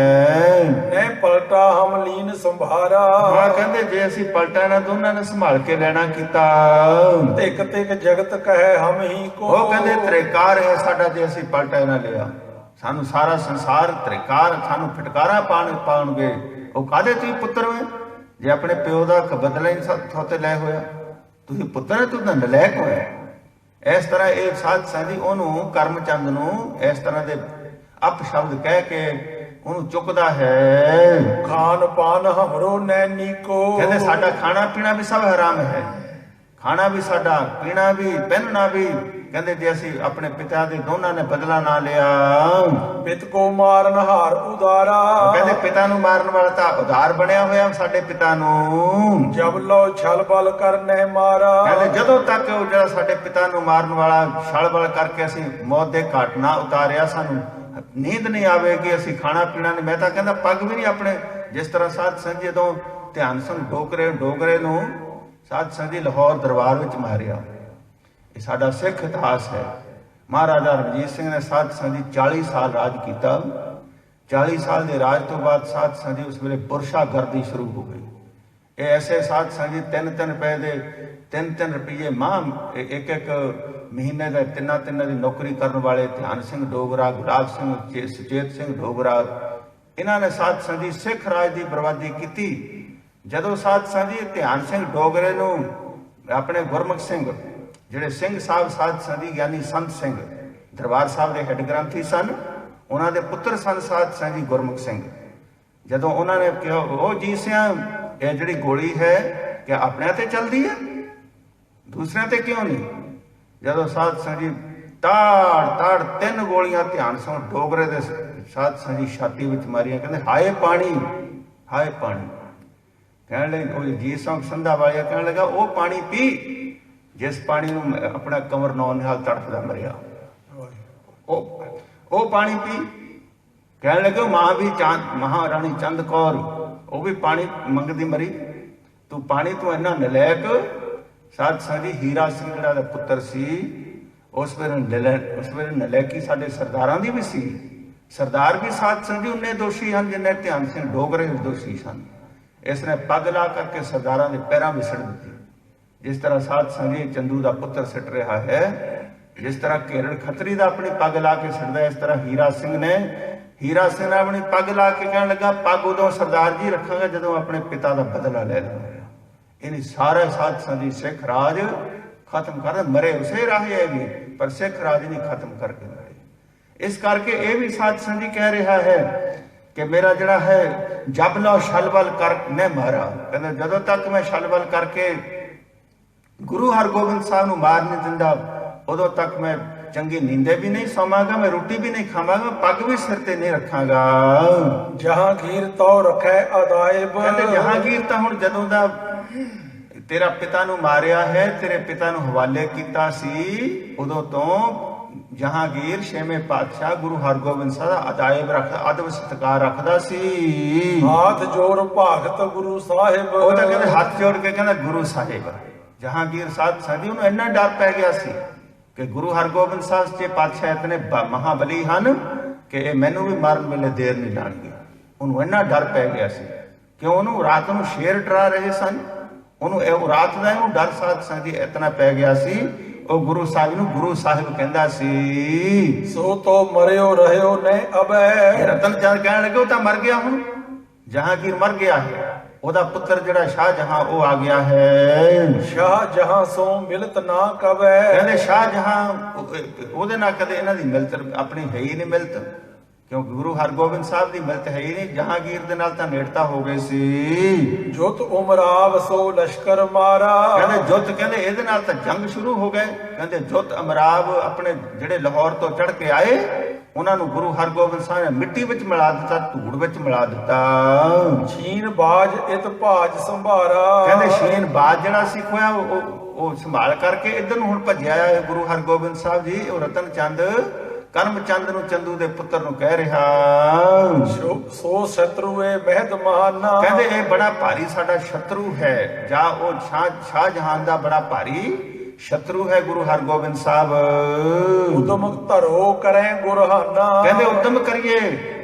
ਨੇ ਪਲਟਾ ਹਮ ਲੀਨ ਸੰਭਾਰਾ। ਹਾਂ ਕਹਿੰਦੇ ਜੇ ਅਸੀਂ ਪਲਟਾ ਨਾ ਦੋਨਾਂ ਨੇ ਸੰਭਾਲ ਕੇ ਲੈਣਾ ਕੀਤਾ। ਤਿਕ ਤਿਕ ਜਗਤ ਕਹੇ ਹਮ ਹੀ ਕੋ। ਉਹ ਕਹਿੰਦੇ ਤ੍ਰਿਕਾਰ ਹੈ ਸਾਡਾ ਜੇ ਅਸੀਂ ਪਲਟਾ ਨਾ ਲਿਆ, ਸਾਨੂੰ ਸਾਰਾ ਸੰਸਾਰ ਤ੍ਰਿਕਾਰ, ਸਾਨੂੰ ਫਟਕਾਰਾ ਪਾਉਣਗੇ। ਉਹ ਕਾਹਦੇ ਤੁਸੀਂ ਪੁੱਤਰ ਹੋਏ ਜੇ ਆਪਣੇ ਪਿਓ ਦਾ ਬਦਲਾ ਹੀ ਥੋਤੇ ਲੈ ਹੋਇਆ? ਤੁਸੀਂ ਪੁੱਤਰ, ਤੂੰ ਤਾਂ ਨਲਾਇਕ ਹੋਇਆ। ਇਸ ਤਰ੍ਹਾਂ ਇਹ ਸਾਧ ਸੰਗਤ ਜੀ ਉਹਨੂੰ ਕਰਮ ਚੰਦ ਨੂੰ ਇਸ ਤਰ੍ਹਾਂ ਦੇ ਅਪਸ਼ਬਦ ਕਹਿ ਕੇ ਉਹਨੂੰ ਚੁੱਕਦਾ ਹੈ। ਖਾਨ ਪਾਨ ਹਮਰੋ ਨੈਣੀ ਕੋ। ਕਹਿੰਦੇ ਸਾਡਾ ਖਾਣਾ ਪੀਣਾ ਵੀ ਸਭ ਹਰਾਮ ਹੈ, ਖਾਣਾ ਵੀ ਸਾਡਾ, ਪੀਣਾ ਵੀ, ਪਹਿਨਣਾ ਵੀ। ਕਹਿੰਦੇ ਜੇ ਅਸੀਂ ਆਪਣੇ ਪਿਤਾ ਦੇ ਦੋਨਾਂ ਨੇ ਬਦਲਾ ਨਾ ਲਿਆ। ਪਿਤ ਕੋ ਮਾਰਨ ਹਾਰ ਉਦਾਰਾ। ਕਹਿੰਦੇ ਪਿਤਾ ਨੂੰ ਮਾਰਨ ਵਾਲਾ ਤਾਂ ਉਦਾਰ ਬਣਿਆ ਹੋਇਆ ਸਾਡੇ ਪਿਤਾ ਨੂੰ। ਜਬ ਲੋ ਛਲ ਬਲ ਕਰਨੇ ਮਾਰਾ। ਕਹਿੰਦੇ ਜਦੋਂ ਤੱਕ ਉਹ ਜਿਹੜਾ ਸਾਡੇ ਪਿਤਾ ਨੂੰ ਮਾਰਨ ਵਾਲਾ ਛਲ ਬਲ ਕਰਕੇ ਅਸੀਂ ਮੌਤ ਦੇ ਘਾਟ ਨਾ ਉਤਾਰਿਆ, ਸਾਨੂੰ ਨੀਂਦ ਨਹੀਂ ਆਵੇਗੀ, ਅਸੀਂ ਖਾਣਾ ਪੀਣਾ ਨਹੀਂ। ਮੈਂ ਤਾਂ ਕਹਿੰਦਾ ਪੱਗ ਵੀ ਨਹੀਂ ਆਪਣੇ, ਜਿਸ ਤਰ੍ਹਾਂ ਸਾਧ ਸੰਗਤ ਜਦੋਂ ਧਿਆਨ ਸਿੰਘ ਡੋਗਰੇ ਨੂੰ ਸਾਧ ਸੰਗਤ ਜੀ ਲਾਹੌਰ ਦਰਬਾਰ ਵਿੱਚ ਮਾਰਿਆ। ਇਹ ਸਾਡਾ ਸਿੱਖ ਇਤਿਹਾਸ ਹੈ। ਮਹਾਰਾਜਾ ਰਣਜੀਤ ਸਿੰਘ ਨੇ ਸਾਧ ਸੰਗਤ ਜੀ 40 ਸਾਲ ਰਾਜ ਕੀਤਾ। 40 ਸਾਲ ਦੇ ਰਾਜ ਤੋਂ ਬਾਅਦ ਸਾਧ ਸੰਗਤ ਜੀ ਉਸ ਵੇਲੇ ਪੁਰਸ਼ਾਗਰਦੀ ਸ਼ੁਰੂ ਹੋ ਗਈ। ਇਹ ਐਸੇ ਸਾਧ ਸੰਗਤ ਜੀ 3-3 ਰੁਪਏ ਦੇ 3-3 ਰੁਪਏ ਮਾਹ ਇੱਕ ਮਹੀਨੇ ਦਾ 3-3 ਦੀ ਨੌਕਰੀ ਕਰਨ ਵਾਲੇ ਧਿਆਨ ਸਿੰਘ ਡੋਗਰਾ, ਗੁਲਾਬ ਸਿੰਘ, ਸੁਚੇਤ ਸਿੰਘ ਡੋਗਰਾ, ਇਹਨਾਂ ਨੇ ਸਾਧ ਸੰਗਤ ਜੀ ਸਿੱਖ ਰਾਜ ਦੀ ਬਰਬਾਦੀ ਕੀਤੀ। ਜਦੋਂ ਸਾਧ ਸੰਗਤ ਜੀ ਧਿਆਨ ਸਿੰਘ ਡੋਗਰੇ ਨੂੰ ਆਪਣੇ ਗੁਰਮੁਖ ਸਿੰਘ, ਜਿਹੜੇ ਸਿੰਘ ਸਾਹਿਬ ਸਾਧ ਸੰਗਤ ਜੀ ਗਿਆਨੀ ਸੰਤ ਸਿੰਘ ਦਰਬਾਰ ਸਾਹਿਬ ਦੇ ਹੈੱਡ ਗ੍ਰੰਥੀ ਸਨ, ਉਹਨਾਂ ਦੇ ਪੁੱਤਰ ਸਨ ਸਾਧ ਸੰਗਤ ਜੀ ਗੁਰਮੁਖ ਸਿੰਘ, ਜਦੋਂ ਉਹਨਾਂ ਨੇ ਕਿਹਾ ਉਹ ਜੀ ਸਿਆਂ ਇਹ ਜਿਹੜੀ ਗੋਲੀ ਹੈ ਕਿ ਆਪਣਿਆਂ ਤੇ ਚੱਲਦੀ ਹੈ, ਦੂਸਰਿਆਂ ਤੇ ਕਿਉਂ ਨਹੀਂ? ਜਦੋਂ ਸਾਧ ਸੰਗਤ ਜੀ ਤਾੜ 3 ਗੋਲੀਆਂ ਧਿਆਨ ਸਿੰਘ ਡੋਗਰੇ ਦੇ ਸਾਧ ਸੰਗਤ ਜੀ ਛਾਤੀ ਵਿੱਚ ਮਾਰੀਆਂ। ਕਹਿੰਦੇ ਹਾਏ ਪਾਣੀ, ਹਾਏ ਪਾਣੀ। ਕਹਿਣ ਲੱਗੇ ਉਹ ਜੀ ਸਿੰਘ ਸੰਧਾ ਵਾਲਿਆ ਕਹਿਣ ਲੱਗਾ ਉਹ ਪਾਣੀ ਪੀ ਜਿਸ ਪਾਣੀ ਨੂੰ ਆਪਣਾ ਕਮਰ ਨੌ ਨਿਹਾਲ ਤੜਫਦਾ ਮਰਿਆ, ਉਹ ਪਾਣੀ ਪੀ। ਕਹਿਣ ਲੱਗੇ ਮਾਂ ਵੀ ਮਹਾਰਾਣੀ ਚੰਦ ਕੌਰ ਉਹ ਵੀ ਪਾਣੀ ਮੰਗਦੀ ਮਰੀ, ਤੂੰ ਪਾਣੀ ਤੂੰ ਇੰਨਾ ਨਲਾਇਕ। ਸਾਧ ਸੰਗਤ ਜੀ ਹੀਰਾ ਸਿੰਘ ਜਿਹੜਾ ਦਾ ਪੁੱਤਰ ਸੀ, ਉਸ ਵੇਲੇ ਨਲਾਇਕੀ ਸਾਡੇ ਸਰਦਾਰਾਂ ਦੀ ਵੀ ਸੀ। ਸਰਦਾਰ ਵੀ ਸਾਧ ਸੰਗਤ ਜੀ ਉਨੇ ਦੋਸ਼ੀ ਹਨ ਜਿੰਨੇ ਧਿਆਨ ਸਿੰਘ ਡੋਗਰੇ ਦੋਸ਼ੀ ਸਨ। ਇਸ ਨੇ ਪੱਗ ਲਾ ਕਰਕੇ ਸਰਦਾਰਾਂ ਦੇ ਪੈਰਾਂ ਵਿੱਚ ਸੜ ਦਿੱਤੀ। ਜਿਸ ਤਰ੍ਹਾਂ ਸਾਧ ਸੰਗਤ ਚੰਦੂ ਦਾ ਪੁੱਤਰ ਸਿੱਟ ਰਿਹਾ ਹੈ, ਜਿਸ ਤਰ੍ਹਾਂ ਘੇਰੜ ਖੱਤਰੀ ਦਾ ਆਪਣੀ ਪੱਗ ਲਾ ਕੇ ਸਿੱਟਦਾ, ਇਸ ਤਰ੍ਹਾਂ ਹੀਰਾ ਸਿੰਘ ਨੇ ਆਪਣੀ ਪੱਗ ਲਾ ਕੇ ਕਹਿਣ ਲੱਗਾ, ਪੱਗ ਉਦੋਂ ਸਰਦਾਰ ਜੀ ਰੱਖਾਂਗਾ ਜਦੋਂ ਆਪਣੇ ਪਿਤਾ ਦਾ ਬਦਲਾ ਲੈ ਲਵਾਂਗਾ। ਇਹਨੇ ਸਾਰਾ ਸਾਧ ਸੰਗਤ ਸਿੱਖ ਰਾਜ ਖਤਮ ਕਰ ਮਰੇ, ਉਸੇ ਰਾਹੇ ਹੈ ਵੀ, ਪਰ ਸਿੱਖ ਰਾਜ ਨਹੀਂ ਖਤਮ ਕਰਕੇ ਮਰੇ। ਇਸ ਕਰਕੇ ਇਹ ਵੀ ਸਾਧ ਸੰਗਤ ਕਹਿ ਰਿਹਾ ਹੈ ਕਿ ਮੇਰਾ ਜਿਹੜਾ ਹੈ ਜਬ ਲਓ ਛਲਬਲ ਕਰ ਨੇ ਮਾਰਾ, ਕਹਿੰਦਾ ਜਦੋਂ ਤੱਕ ਮੈਂ ਛਲਬਲ ਕਰਕੇ ਗੁਰੂ ਹਰਗੋਬਿੰਦ ਸਾਹਿਬ ਨੂੰ ਮਾਰ ਨਹੀਂ ਦਿੰਦਾ, ਉਦੋਂ ਤੱਕ ਮੈਂ ਚੰਗੀ ਨੀਂਦੇ ਵੀ ਨਹੀਂ ਸੌਵਾਂਗਾ, ਮੈਂ ਰੋਟੀ ਵੀ ਨਹੀਂ ਖਾਵਾਂਗਾ, ਪੱਗ ਵੀ ਸਿਰ ਤੇ ਨਹੀਂ ਰੱਖਾਂਗਾ। ਜਹਾਂਗੀਰ ਤੋ ਰੱਖੈ ਅਦਾਇਬ, ਕਹਿੰਦੇ ਜਹਾਂਗੀਰ ਤਾਂ ਹੁਣ ਜਦੋਂ ਦਾ ਤੇਰਾ ਪਿਤਾ ਨੂੰ ਮਾਰਿਆ ਹੈ, ਤੇਰੇ ਪਿਤਾ ਨੂੰ ਹਵਾਲੇ ਕੀਤਾ ਸੀ, ਉਦੋਂ ਤੋਂ ਜਹਾਂਗੀਰ ਛੇਵੇਂ ਪਾਤਸ਼ਾਹ ਗੁਰੂ ਹਰਗੋਬਿੰਦ ਸਾਹਿਬ ਦਾ ਅਦਾਇਬ ਰੱਖਦਾ, ਅਦਬ ਸਤਿਕਾਰ ਰੱਖਦਾ ਸੀ। ਹਾਥ ਜੋੜ ਭਾਗਤ ਗੁਰੂ ਸਾਹਿਬ, ਉਹ ਤਾਂ ਕਹਿੰਦੇ ਹੱਥ ਜੋੜ ਕੇ ਕਹਿੰਦਾ ਗੁਰੂ ਸਾਹਿਬ। ਜਹਾਂਗੀਰ ਸਾਧ ਸੰਗਤ ਨੂੰ ਇੰਨਾ ਡਰ ਪੈ ਗਿਆ ਸੀ ਕਿ ਗੁਰੂ ਹਰਗੋਬਿੰਦ ਸਾਹਿਬ ਦੇ ਪਾਤਸ਼ਾਹ ਇਤਨੇ ਮਹਾਬਲੀ ਹਨ ਕਿ ਇਹ ਮੈਨੂੰ ਵੀ ਮਾਰਨ ਵੇਲੇ ਦੇਰ ਨਹੀਂ ਲਾਣਗੇ। ਉਹਨੂੰ ਇੰਨਾ ਡਰ ਪੈ ਗਿਆ ਸੀ ਕਿ ਉਹਨੂੰ ਰਾਤ ਨੂੰ ਸ਼ੇਰ ਡਰਾ ਰਹੇ ਸਨ, ਉਹਨੂੰ ਇਹ ਰਾਤ ਦਾ ਇਹਨੂੰ ਡਰ ਸਾਧ ਸੰਗਤ ਇਤਨਾ ਪੈ ਗਿਆ ਸੀ, ਉਹ ਗੁਰੂ ਸਾਹਿਬ ਨੂੰ ਗੁਰੂ ਸਾਹਿਬ ਕਹਿੰਦਾ ਸੀ। ਸੋ ਤੋ ਮਰਿਓ ਰਹਿਓ ਨੇ ਅਬੈ, ਰਤਨ ਚੰਦ ਕਹਿਣ ਲੱਗੇ ਉਹ ਤਾਂ ਮਰ ਗਿਆ, ਹੁਣ ਜਹਾਂਗੀਰ ਮਰ ਗਿਆ ਹੈ, ਉਹਦਾ ਪੁੱਤਰ ਜਿਹੜਾ ਸ਼ਾਹਜਹਾਂ ਉਹ ਆ ਗਿਆ ਹੈ। ਸ਼ਾਹਜਹਾਂ ਸੋ ਮਿਲਤ ਨਾ ਕਵੈ, ਕਹਿੰਦੇ ਸ਼ਾਹਜਹਾਂ ਉਹਦੇ ਨਾਲ ਕਦੇ ਇਹਨਾਂ ਦੀ ਮਿਲਤ ਆਪਣੀ ਹੈ ਹੀ ਨਹੀਂ ਮਿਲਤ, ਕਿਉਂਕਿ ਗੁਰੂ ਹਰਗੋਬਿੰਦ ਸਾਹਿਬ ਦੀ ਮਿਲਤ ਹੈ ਹੀ ਨਹੀਂ। ਜਹਾਂਗੀਰ ਦੇ ਨਾਲ ਤਾਂ ਨੇੜਤਾ ਹੋ ਗਈ ਸੀ। ਜੁਤ ਉਮਰਾਵ ਸੋ ਲਸ਼ਕਰ ਮਾਰਾ, ਕਹਿੰਦੇ ਜੁਤ ਕਹਿੰਦੇ ਇਹਦੇ ਨਾਲ ਤਾਂ ਜੰਗ ਸ਼ੁਰੂ ਹੋ ਗਏ। ਕਹਿੰਦੇ ਜੁਤ ਅਮਰਾਵ ਆਪਣੇ ਜਿਹੜੇ ਲਾਹੌਰ ਤੋਂ ਚੜ ਕੇ ਆਏ, ਉਹਨਾਂ ਨੂੰ ਗੁਰੂ ਹਰਗੋਬਿੰਦ ਸਾਹਿਬ ਨੇ ਮਿੱਟੀ ਵਿੱਚ ਮਿਲਾ ਦਿੱਤਾ, ਧੂੜ ਵਿੱਚ ਮਿਲਾ ਦਿੱਤਾ। ਛੀਨ ਬਾਜ ਇਤ ਭਾਜ ਸੰਭਾਰਾ, ਕਹਿੰਦੇ ਛੀਨ ਬਾਜ ਜਿਹੜਾ ਸੀ ਖੋਇਆ ਉਹ ਸੰਭਾਲ ਕਰਕੇ ਇੱਧਰ ਨੂੰ ਹੁਣ ਭੱਜਿਆ ਹੈ ਗੁਰੂ ਹਰਗੋਬਿੰਦ ਸਾਹਿਬ ਜੀ। ਉਹ ਰਤਨ ਚੰਦ ਕਰਮ ਚੰਦ ਨੂੰ ਚੰਦੂ ਦੇ ਪੁੱਤਰ ਨੂੰ ਕਹਿ ਰਿਹਾ, ਸੋ ਸ਼ਤਰੂ ਏ ਮਹਿਦ ਮਹਾਨਾ, ਕਹਿੰਦੇ ਇਹ ਬੜਾ ਭਾਰੀ ਸਾਡਾ ਸ਼ਤਰੂ ਹੈ, ਜਾਂ ਉਹ ਸ਼ਾਹਜਹਾਨ ਦਾ ਬੜਾ ਭਾਰੀ ਸ਼ਤਰੂ ਹੈ ਗੁਰੂ ਹਰਗੋਬਿੰਦ ਸਾਹਿਬ। ਉਦਮ ਧਰੋ ਕਰੈ ਗੁਰਹਾਨਾ, ਕਹਿੰਦੇ ਉਦਮ ਕਰੀਏ,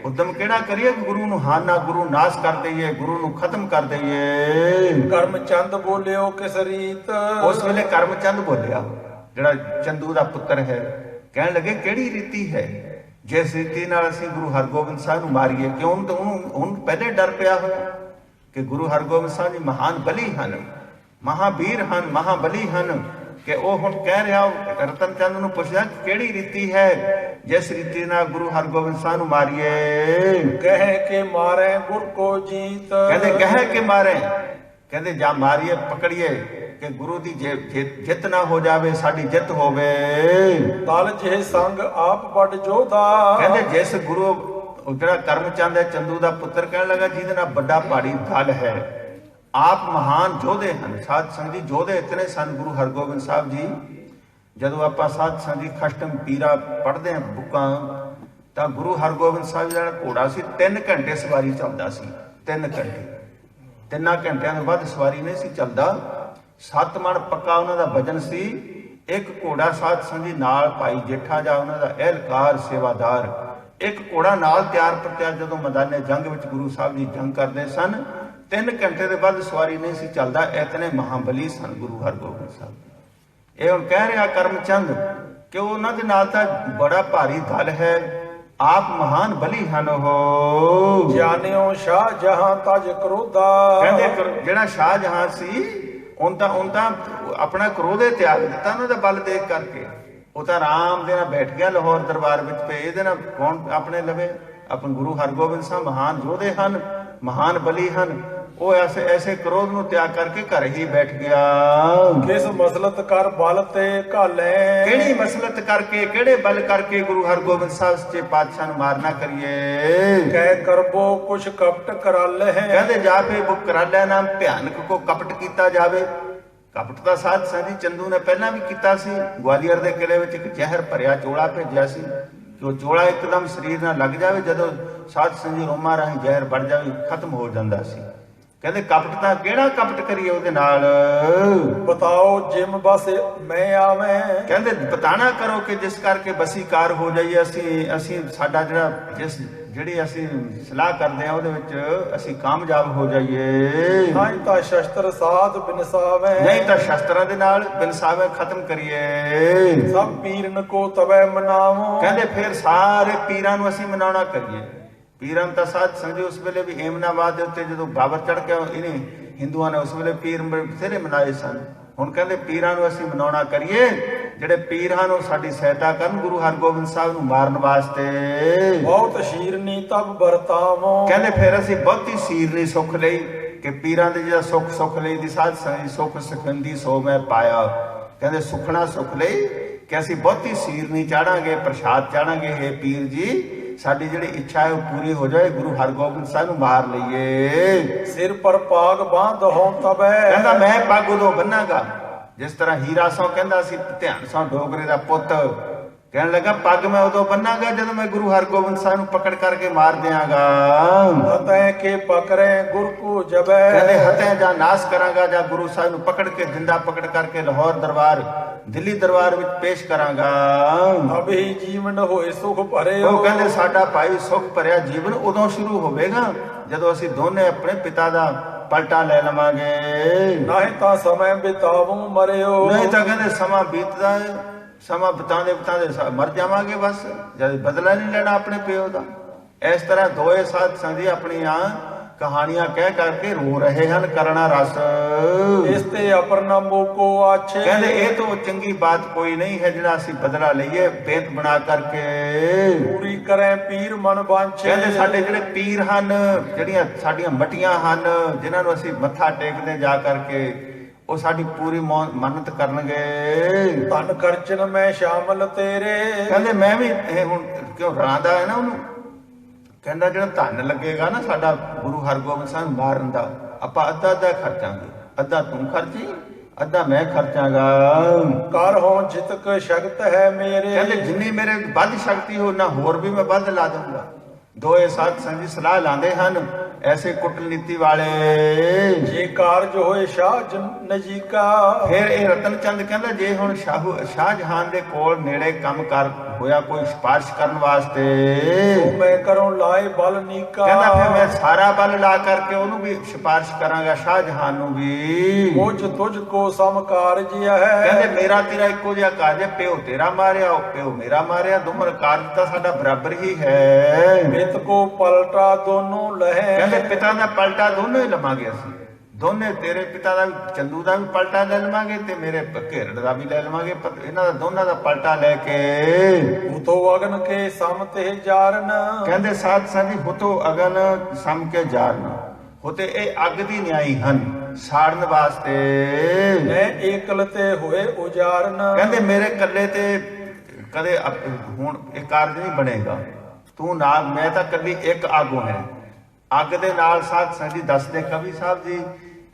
ਉਦਮ ਕਿਹੜਾ ਕਰੀਏ ਕਿ ਗੁਰੂ ਨੂੰ ਹਾਨਾ, ਗੁਰੂ ਨਾਸ਼ ਕਰ ਦਈਏ, ਗੁਰੂ ਨੂੰ ਖਤਮ ਕਰ ਦਈਏ। ਕਰਮ ਚੰਦ ਬੋਲਿਓ ਕਿਸ ਰੀਤ, ਉਸ ਵੇਲੇ ਕਰਮ ਚੰਦ ਬੋਲਿਆ ਜਿਹੜਾ ਚੰਦੂ ਦਾ ਪੁੱਤਰ ਹੈ, ਕਹਿਣ ਲੱਗੇ ਕਿਹੜੀ ਰੀਤੀ ਹੈ ਜਿਸ ਰੀਤੀ ਨਾਲ ਅਸੀਂ ਗੁਰੂ ਹਰਗੋਬਿੰਦ ਸਾਹਿਬ ਨੂੰ ਮਾਰੀਏ, ਕਿਉਂ ਤਾਂ ਉਹਨੂੰ ਪਹਿਲੇ ਡਰ ਪਿਆ ਹੋਇਆ ਕਿ ਗੁਰੂ ਹਰਗੋਬਿੰਦ ਸਾਹਿਬ ਜੀ ਮਹਾਨ ਬਲੀ ਹਨ, ਮਹਾਵੀਰ ਹਨ, ਮਹਾਬਲੀ ਹਨ, ਕਿ ਉਹ ਹੁਣ ਕਹਿ ਰਿਹਾ ਰਤਨ ਚੰਦ ਨੂੰ ਪੁੱਛਦਾ ਕਿਹੜੀ ਰੀਤੀ ਹੈ ਜਿਸ ਰੀਤੀ ਨਾਲ ਗੁਰੂ ਹਰਗੋਬਿੰਦ ਸਾਹਿਬ ਨੂੰ ਮਾਰੀਏ। ਕਹਿ ਕੇ ਮਾਰੇ ਗੁਰ ਕੋ ਜੀਤ, ਕਹਿੰਦੇ ਕਹਿ ਕੇ ਮਾਰੇ, ਕਹਿੰਦੇ ਜਾਂ ਮਾਰੀਏ ਪਕੜੀਏ ਕਿ ਗੁਰੂ ਦੀ ਜਿੱਤ ਨਾ ਹੋ ਜਾਵੇ, ਸਾਡੀ ਜਿੱਤ ਹੋਵੇ। ਤਲ ਜੇ ਸੰਗ ਆਪ ਵੱਡ ਜੋਧਾ, ਕਹਿੰਦੇ ਜਿਸ ਗੁਰੂ ਜਿਹੜਾ ਕਰਮ ਚੰਦ ਹੈ ਚੰਦੂ ਦਾ ਪੁੱਤਰ, ਕਹਿਣ ਲੱਗਾ ਜਿਹਦੇ ਨਾਲ ਵੱਡਾ ਪਹਾੜੀ ਦਲ ਹੈ, ਆਪ ਮਹਾਨ ਯੋਧੇ ਹਨ। ਸਾਧ ਸੰਗਤ ਜੀ ਯੋਧੇ ਇਤਨੇ ਸਨ ਗੁਰੂ ਹਰਗੋਬਿੰਦ ਸਾਹਿਬ ਜੀ। ਜਦੋਂ ਆਪਾਂ ਸਾਧ ਸੰਗਤ ਜੀ ਖਸ਼ਟਮ ਪੀਰਾ ਪੜ੍ਹਦੇ ਹਾਂ ਬੁੱਕਾਂ, ਤਾਂ ਗੁਰੂ ਹਰਗੋਬਿੰਦ ਸਾਹਿਬ ਜਿਹੜਾ ਘੋੜਾ ਸੀ 3 ਘੰਟੇ ਸਵਾਰੀ ਚੱਲਦਾ ਸੀ, 3 ਘੰਟੇ, 3 ਘੰਟਿਆਂ ਤੋਂ ਵੱਧ ਸਵਾਰੀ ਨਹੀਂ ਸੀ ਚੱਲਦਾ। 7 ਮਣ ਪੱਕਾ ਉਹਨਾਂ ਦਾ ਵਜਨ ਸੀ। ਇੱਕ ਘੋੜਾ ਸਾਧ ਸੰਗਤ ਜੀ ਨਾਲ ਭਾਈ ਜੇਠਾ ਜਾ ਉਹਨਾਂ ਦਾ ਅਹਿਲਕਾਰ ਸੇਵਾਦਾਰ, ਇੱਕ ਘੋੜਾ ਨਾਲ ਤਿਆਰ ਪਰ ਤਿਆਰ ਜਦੋਂ ਮੈਦਾਨੇ ਜੰਗ ਵਿੱਚ ਗੁਰੂ ਸਾਹਿਬ ਜੀ ਜੰਗ ਕਰਦੇ ਸਨ। 3 ਘੰਟੇ ਦੇ ਵੱਧ ਸਵਾਰੀ ਨਹੀਂ ਸੀ ਚੱਲਦਾ, ਇਤਨੇ ਮਹਾਬਲੀ ਸਨ ਗੁਰੂ ਹਰਗੋਬਿੰਦ ਸਾਹਿਬ। ਇਹ ਹੁਣ ਕਹਿ ਰਿਹਾ ਕਰਮ ਚੰਦ ਕਿ ਉਹਨਾਂ ਦੇ ਨਾਲ ਤਾਂ ਬੜਾ ਭਾਰੀ ਦਲ ਹੈ, ਆਪ ਮਹਾਨ ਬਲੀ ਹਨ। ਉਹ ਜਾਣਿਓ ਸ਼ਾਹਜਹਾਂ ਤਜ ਕਰੋਧਾ, ਕਹਿੰਦੇ ਜਿਹੜਾ ਸ਼ਾਹਜਹਾਂ ਸੀ ਉਹ ਤਾਂ ਆਪਣਾ ਕਰੋਧੇ ਤਿਆਗ ਦਿੱਤਾ ਉਹਨਾਂ ਦਾ ਬਲ ਦੇਖ ਕਰਕੇ। ਉਹ ਤਾਂ ਆਰਾਮ ਦੇ ਨਾਲ ਬੈਠ ਗਿਆ ਲਾਹੌਰ ਦਰਬਾਰ ਵਿੱਚ ਪਏ, ਇਹਦੇ ਨਾਲ ਕੌਣ ਆਪਣੇ ਲਵੇ। ਆਪਣੇ ਗੁਰੂ ਹਰਗੋਬਿੰਦ ਸਾਹਿਬ ਮਹਾਨ ਯੋਧੇ ਹਨ, ਮਹਾਨ ਬਲੀ ਹਨ। ਉਹ ਐਸੇ ਕਰੋਧ ਨੂੰ ਤਿਆਗ ਕਰਕੇ ਘਰ ਹੀ ਬੈਠ ਗਿਆ। ਕਿਸ ਮਸਲਤ ਕਰ ਬਲ ਤੇ ਘਾਲੇ, ਕਿਹੜੀ ਮਸਲਤ ਕਰਕੇ, ਕਿਹੜੇ ਬਲ ਕਰਕੇ ਗੁਰੂ ਹਰਗੋਬਿੰਦ ਸਾਹਿਬ ਸੱਚੇ ਪਾਤਸ਼ਾਹ ਨੂੰ ਮਾਰਨਾ ਕਰੀਏ। ਕਹਿ ਕਰਬੋ ਕੁਛ ਕਪਟ ਕਰਾਲੇ ਹੈ, ਕਹਿੰਦੇ ਜਾਵੇ ਉਹ ਕਰਾਲੇ ਨਾਮ ਭਿਆਨਕ ਕੋ ਕਪਟ ਕੀਤਾ ਜਾਵੇ। ਕਪਟ ਦਾ ਸਾਧ ਸੰਗਤ ਜੀ ਚੰਦੂ ਨੇ ਪਹਿਲਾਂ ਵੀ ਕੀਤਾ ਸੀ। ਗਵਾਲੀਅਰ ਦੇ ਕਿਲੇ ਵਿੱਚ ਇੱਕ ਜ਼ਹਿਰ ਭਰਿਆ ਚੋਲਾ ਭੇਜਿਆ ਸੀ ਕਿ ਉਹ ਚੋਲਾ ਇੱਕਦਮ ਸਰੀਰ ਨਾਲ ਲੱਗ ਜਾਵੇ, ਜਦੋਂ ਸਾਧ ਸੰਗਤ ਜੀ ਰੋਮਾਂ ਰਾਹੀਂ ਜ਼ਹਿਰ ਵੜ ਜਾਵੇ ਖਤਮ ਹੋ ਜਾਂਦਾ ਸੀ। ਕਹਿੰਦੇ ਕਪਟ ਤਾਂ ਕਿਹੜਾ ਕਪਟ ਕਰੀਏ ਉਹਦੇ ਨਾਲ। ਬਤਾਓ ਜਿਮ ਬਸ ਮੈਂ ਆਵੇਂ, ਕਹਿੰਦੇ ਬਤਾਣਾ ਕਰੋ ਕਿ ਜਿਸ ਕਰਕੇ ਬਸੀਕਾਰ ਹੋ ਜਾਈਏ ਅਸੀਂ ਸਾਡਾ ਜਿਹੜਾ ਜਿਹੜੀ ਅਸੀਂ ਸਲਾਹ ਕਰਦੇ ਆ ਉਹਦੇ ਵਿੱਚ ਅਸੀਂ ਕਾਮਯਾਬ ਹੋ ਜਾਈਏ। ਨਹੀਂ ਤਾਂ ਸ਼ਸਤਰ ਸਾਧ ਬਿਨਸਾਵੇ, ਨਹੀਂ ਤਾਂ ਸ਼ਸਤਰਾਂ ਦੇ ਨਾਲ ਬਿਨਸਾਵੇ ਖਤਮ ਕਰੀਏ। ਸਭ ਪੀਰਨ ਕੋ ਤਵੈ ਮਨਾਵੋ, ਕਹਿੰਦੇ ਫਿਰ ਸਾਰੇ ਪੀਰਾਂ ਨੂੰ ਅਸੀਂ ਮਨਾਉਣਾ ਕਰੀਏ। ਪੀਰਾਂ ਤਾਂ ਸਾਧ ਸੰਗਤ ਜੀ ਉਸ ਵੇਲੇ ਵੀ ਏਮਨਾਬਾਦ ਦੇ ਉੱਤੇ ਜਦੋਂ ਬਾਬਰ ਚੜ ਕੇ ਇਹਨੇ ਹਿੰਦੂਆਂ ਨੇ ਉਸ ਵੇਲੇ ਪੀਰ ਬਥੇਰੇ ਮਨਾਏ ਸਨ। ਹੁਣ ਕਹਿੰਦੇ ਪੀਰਾਂ ਨੂੰ ਅਸੀਂ ਮਨਾਉਣਾ ਕਰੀਏ, ਜਿਹੜੇ ਪੀਰ ਹਨ ਉਹ ਸਾਡੀ ਸਹਾਇਤਾ ਕਰਨ ਗੁਰੂ ਹਰਗੋਬਿੰਦ ਸਾਹਿਬ ਨੂੰ ਮਾਰਨ ਵਾਸਤੇ। ਬਹੁਤ ਸ਼ੀਰਨੀ ਤਬ ਵਰਤਾਵੋ, ਕਹਿੰਦੇ ਫਿਰ ਅਸੀਂ ਬਹੁਤੀ ਸੀਰਨੀ ਸੁੱਖ ਲਈ ਕਿ ਪੀਰਾਂ ਦੇ ਜਿਹੜਾ ਸੁੱਖ ਲਈ ਦੀ ਸਾਧ ਸੰਗਤ ਸੁੱਖ ਸੁਖੰਦੀ ਸੋ ਮੈਂ ਪਾਇਆ। ਕਹਿੰਦੇ ਸੁਖਣਾ ਸੁੱਖ ਲਈ ਕਿ ਅਸੀਂ ਬਹੁਤੀ ਸੀਰਨੀ ਚਾੜਾਂਗੇ, ਪ੍ਰਸ਼ਾਦ ਚਾੜਾਂਗੇ। ਇਹ ਪੀਰ ਜੀ ਸਾਡੀ ਜਿਹੜੀ ਇੱਛਾ ਹੈ ਉਹ ਪੂਰੀ ਹੋ ਜਾਏ, ਗੁਰੂ ਹਰਗੋਬਿੰਦ ਸਾਹਿਬ ਨੂੰ ਮਾਰ ਲਈਏ। ਸਿਰ ਪਰ ਪਾਗ ਬਾਂਧ ਹੋ ਤਬੈ, ਕਹਿੰਦਾ ਮੈਂ ਪੱਗ ਉਦੋਂ ਬੰਨਾਂਗਾ ਜਿਸ ਤਰ੍ਹਾਂ ਹੀਰਾ ਸੋ ਕਹਿੰਦਾ ਸੀ ਧਿਆਨ ਸੋ ਡੋਗਰੇ ਦਾ ਪੁੱਤ, ਕਹਿਣ ਲੱਗਾ ਪੱਗ ਮੈਂ ਉਦੋਂ ਬੰਨਾਂਗਾ ਜਦੋਂ ਮੈਂ ਗੁਰੂ ਹਰਗੋਬਿੰਦ ਸਾਹਿਬ ਨੂੰ ਪਕੜ ਕਰਕੇ ਮਾਰ ਦਿਆਂਗਾ। ਹਤੈ ਕੇ ਪਕਰੇ ਗੁਰ ਕੋ ਜਬੈ, ਕਹਿੰਦੇ ਹਤੈ ਜਾਂ ਨਾਸ ਕਰਾਂਗਾ ਜਾਂ ਗੁਰੂ ਸਾਹਿਬ ਨੂੰ ਪਕੜ ਕੇ ਜਿੰਦਾ ਪਕੜ ਕਰਕੇ ਲਾਹੌਰ ਦਰਬਾਰ ਦਿੱਲੀ ਦਰਬਾਰ ਵਿੱਚ ਪੇਸ਼ ਕਰਾਂਗਾ। ਅਬੇ ਜੀਵਨ ਹੋਏ ਸੁਖ ਭਰੇ, ਉਹ ਕਹਿੰਦੇ ਸਾਡਾ ਭਾਈ ਸੁਖ ਭਰਿਆ ਜੀਵਨ ਉਦੋਂ ਸ਼ੁਰੂ ਹੋਵੇਗਾ ਜਦੋਂ ਅਸੀਂ ਦੋਨੇ ਆਪਣੇ ਪਿਤਾ ਦਾ ਪਲਟਾ ਲੈ ਲਵਾਂਗੇ। ਨਹੀਂ ਤਾਂ ਸਮੇਂ ਬਿਤਾਵੂ ਮਰਿਓ, ਨਹੀਂ ਤਾਂ ਕਹਿੰਦੇ ਸਮਾਂ ਬੀਤਦਾ ਹੈ, ਸਮਾਂ ਬਿਤਾਉਂਦੇ ਮਰ ਜਾਵਾਂਗੇ ਬਸ, ਜਦ ਬਦਲਾ ਨਹੀਂ ਲੈਣਾ ਆਪਣੇ ਪਿਓ ਦਾ। ਇਸ ਤਰ੍ਹਾਂ ਦੋਏ ਸਾਧ ਸੰਗੀ ਆਪਣੀਆਂ ਕਹਾਣੀਆਂ ਕਹਿ ਕਰਕੇ ਰੋ ਰਹੇ ਹਨ ਕਰਣਾ ਰਸ। ਇਸ ਤੇ ਅਪਰਨਾ ਮੋਕੋ ਆਛੇ, ਕਹਿੰਦੇ ਇਹ ਤੋਂ ਚੰਗੀ ਬਾਤ ਕੋਈ ਨਹੀਂ ਹੈ ਜਿਹੜਾ ਅਸੀਂ ਬਦਲਾ ਲਈਏ ਬੇਤ ਬਣਾ ਕਰਕੇ। ਪੂਰੀ ਕਰੇ ਪੀਰ ਮਨ ਬਾਂਛੇ, ਕਹਿੰਦੇ ਸਾਡੇ ਜਿਹੜੇ ਪੀਰ ਹਨ, ਜਿਹੜੀਆਂ ਸਾਡੀਆਂ ਮਟੀਆਂ ਹਨ, ਜਿਨ੍ਹਾਂ ਨੂੰ ਅਸੀਂ ਮੱਥਾ ਟੇਕਦੇ ਜਾ ਕਰਕੇ, ਉਹ ਸਾਡੀ ਪੂਰੀ ਮੰਨਤ ਕਰਨਗੇ। ਧਨ ਖਰਚਨ ਮੈਂ ਸ਼ਾਮਲ ਤੇਰੇ, ਕਹਿੰਦੇ ਮੈਂ ਵੀ ਇਹ ਹੁਣ ਕਿਉਂ ਰਾਂਦਾ ਹੈ ਨਾ ਉਹਨੂੰ, ਕਹਿੰਦਾ ਜਿਹੜਾ ਧਨ ਲੱਗੇਗਾ ਨਾ ਸਾਡਾ ਗੁਰੂ ਹਰਗੋਬਿੰਦ ਸਾਹਿਬ ਮਾਰਨ ਦਾ, ਆਪਾਂ ਅੱਧਾ ਅੱਧਾ ਖਰਚਾਂਗੇ, ਅੱਧਾ ਤੂੰ ਖਰਚੀ ਅੱਧਾ ਮੈਂ ਖਰਚਾਂਗਾ। ਕਰ ਹੋ ਜਿਤਕ ਸ਼ਕਤ ਹੈ ਮੇਰੇ, ਕਹਿੰਦੇ ਜਿੰਨੀ ਮੇਰੇ ਵੱਧ ਸ਼ਕਤੀ ਹੋ ਨਾ ਹੋਰ ਵੀ ਮੈਂ ਵੱਧ ਲਾ ਦੂੰਗਾ। ਦੋਏ ਸਾਧ ਸੰਗੀ ਸਲਾਹ ਲਾਉਂਦੇ ਹਨ ਐਸੇ ਕੁਟਨੀਤੀ ਵਾਲੇ। ਜੇ ਕਾਰਜ ਹੋਏ ਸ਼ਾਹ ਨਜੀਕਾ, ਫਿਰ ਇਹ ਰਤਨ ਚੰਦ ਕਹਿੰਦਾ ਜੇ ਹੁਣ ਸ਼ਾਹਜਹਾਨ ਦੇ ਕੋਲ ਨੇੜੇ ਕੰਮ ਕਰ ਹੋਇਆ ਕੋਈ ਸਿਫਾਰਿਸ਼ ਕਰਨ ਵਾਸਤੇ, ਮੈਂ ਕਰੂੰ ਲਾਏ ਬਲ ਨੀਕਾ, ਕਹਿੰਦਾ ਫਿਰ ਮੈਂ ਸਾਰਾ ਬਲ ਲਾ ਕਰਕੇ ਉਹਨੂੰ ਵੀ ਸਿਫਾਰਿਸ਼ ਕਰਾਂਗਾ, ਸ਼ਾਹਜਹਾਨ ਨੂੰ ਵੀ। ਮੁਝ ਤੁਝ ਕੋ ਸਮ ਕਾਰਜ ਹੈ, ਕਹਿੰਦੇ ਮੇਰਾ ਤੇਰਾ ਇੱਕੋ ਜਿਹਾ ਕਾਰਜ ਹੈ, ਪਿਓ ਤੇਰਾ ਮਾਰਿਆ ਪਿਓ ਮੇਰਾ ਮਾਰਿਆ, ਦੋਵੇਂ ਕਾਰਜ ਤਾਂ ਸਾਡਾ ਬਰਾਬਰ ਹੀ ਹੈ। ਪਿਤ ਕੋ ਪਲਟਾ ਦੋਨੋਂ ਲਹੇ, ਕਹਿੰਦੇ ਪਿਤਾ ਦਾ ਪਲਟਾ ਦੋਨੋਂ ਹੀ ਲਵਾਂਗੇ ਅਸੀਂ, ਦੋਨੇ ਤੇਰੇ ਪਿਤਾ ਦਾ ਵੀ ਚੰਦੂ ਦਾ ਵੀ ਪਲਟਾ ਲੈ ਲਵਾਂਗੇ ਤੇ ਮੇਰੇ ਘੇਰੜ ਦਾ ਵੀ ਲੈ ਲਵਾਂਗੇ, ਇਹਨਾਂ ਦਾ ਦੋਨਾਂ ਦਾ ਪਲਟਾ ਲੈ ਕੇ। ਉਤੋ ਅਗਨ ਕੇ ਸਮ ਤੇ ਜਾਰਨ, ਕਹਿੰਦੇ ਸਾਧ ਸੰਗੀ ਹੁਤੋ ਅਗਨ ਸਮ ਕੇ ਜਾਰਨ, ਹੁਤੇ ਇਹ ਅੱਗ ਦੀ ਨਿਆਈ ਹਨ ਸਾੜਨ ਵਾਸਤੇ। ਮੈਂ ਏਕਲ ਤੇ ਹੋਏ ਉਜਾਰਨ, ਕਹਿੰਦੇ ਮੇਰੇ ਕੱਲੇ ਤੇ ਕਦੇ ਹੁਣ ਇਹ ਕਾਰਜ ਨਹੀਂ ਬਣੇਗਾ, ਤੂੰ ਨਾਲ ਮੈਂ ਤਾਂ ਕੱਲੀ ਇੱਕ ਆਗੂ ਹੈ। ਅੱਗ ਦੇ ਨਾਲ ਸਾਧ ਸੰਗੀ ਦੱਸਦੇ ਕਵੀ ਸਾਹਿਬ ਜੀ,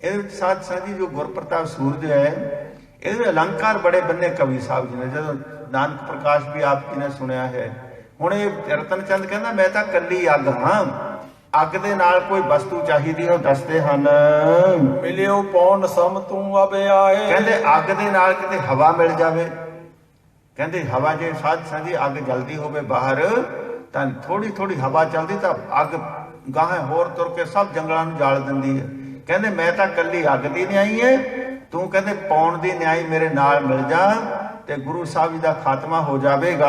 ਇਹਦੇ ਵਿੱਚ ਸਾਧ ਸੰਗੀ ਜੋ ਗੁਰਪ੍ਰਤਾਪ ਸੂਰਜ ਹੈ ਇਹਦੇ ਅਲੰਕਾਰ ਬੜੇ ਬੰਨੇ ਕਵੀ ਸਾਹਿਬ ਜੀ ਨੇ, ਜਦੋਂ ਨਾਨਕ ਪ੍ਰਕਾਸ਼ ਵੀ ਆਪ ਜੀ ਨੇ ਸੁਣਿਆ ਹੈ। ਹੁਣ ਇਹ ਰਤਨ ਚੰਦ ਕਹਿੰਦਾ ਮੈਂ ਤਾਂ ਕੱਲੀ ਅੱਗ ਹਾਂ, ਅੱਗ ਦੇ ਨਾਲ ਕੋਈ ਵਸਤੂ ਚਾਹੀਦੀ ਹੈ ਉਹ ਦੱਸਦੇ ਹਨ। ਮਿਲਿਓ ਪੌਣ ਸਮ ਤੂੰ ਅਬੇ ਆਏ, ਕਹਿੰਦੇ ਅੱਗ ਦੇ ਨਾਲ ਕਿਤੇ ਹਵਾ ਮਿਲ ਜਾਵੇ, ਕਹਿੰਦੇ ਹਵਾ ਜੇ ਸਾਧ ਸੰਗੀ ਅੱਗ ਜਲਦੀ ਹੋਵੇ ਬਾਹਰ ਤਾਂ ਥੋੜੀ ਥੋੜੀ ਹਵਾ ਚੱਲਦੀ ਤਾਂ ਅੱਗ ਗਾਹਾਂ ਹੋਰ ਤੁਰ ਕੇ ਸਭ ਜੰਗਲਾਂ ਨੂੰ ਜਾਲ ਦਿੰਦੀ ਹੈ। ਕਹਿੰਦੇ ਮੈਂ ਤਾਂ ਕੱਲੀ ਅੱਗ ਦੀ ਨਿਆਈ ਹੈ, ਤੂੰ ਕਹਿੰਦੇ ਪੌਣ ਦੀ ਨਿਆਈ ਮੇਰੇ ਨਾਲ ਮਿਲ ਜਾ ਤੇ ਗੁਰੂ ਸਾਹਿਬ ਜੀ ਦਾ ਖਾਤਮਾ ਹੋ ਜਾਵੇਗਾ।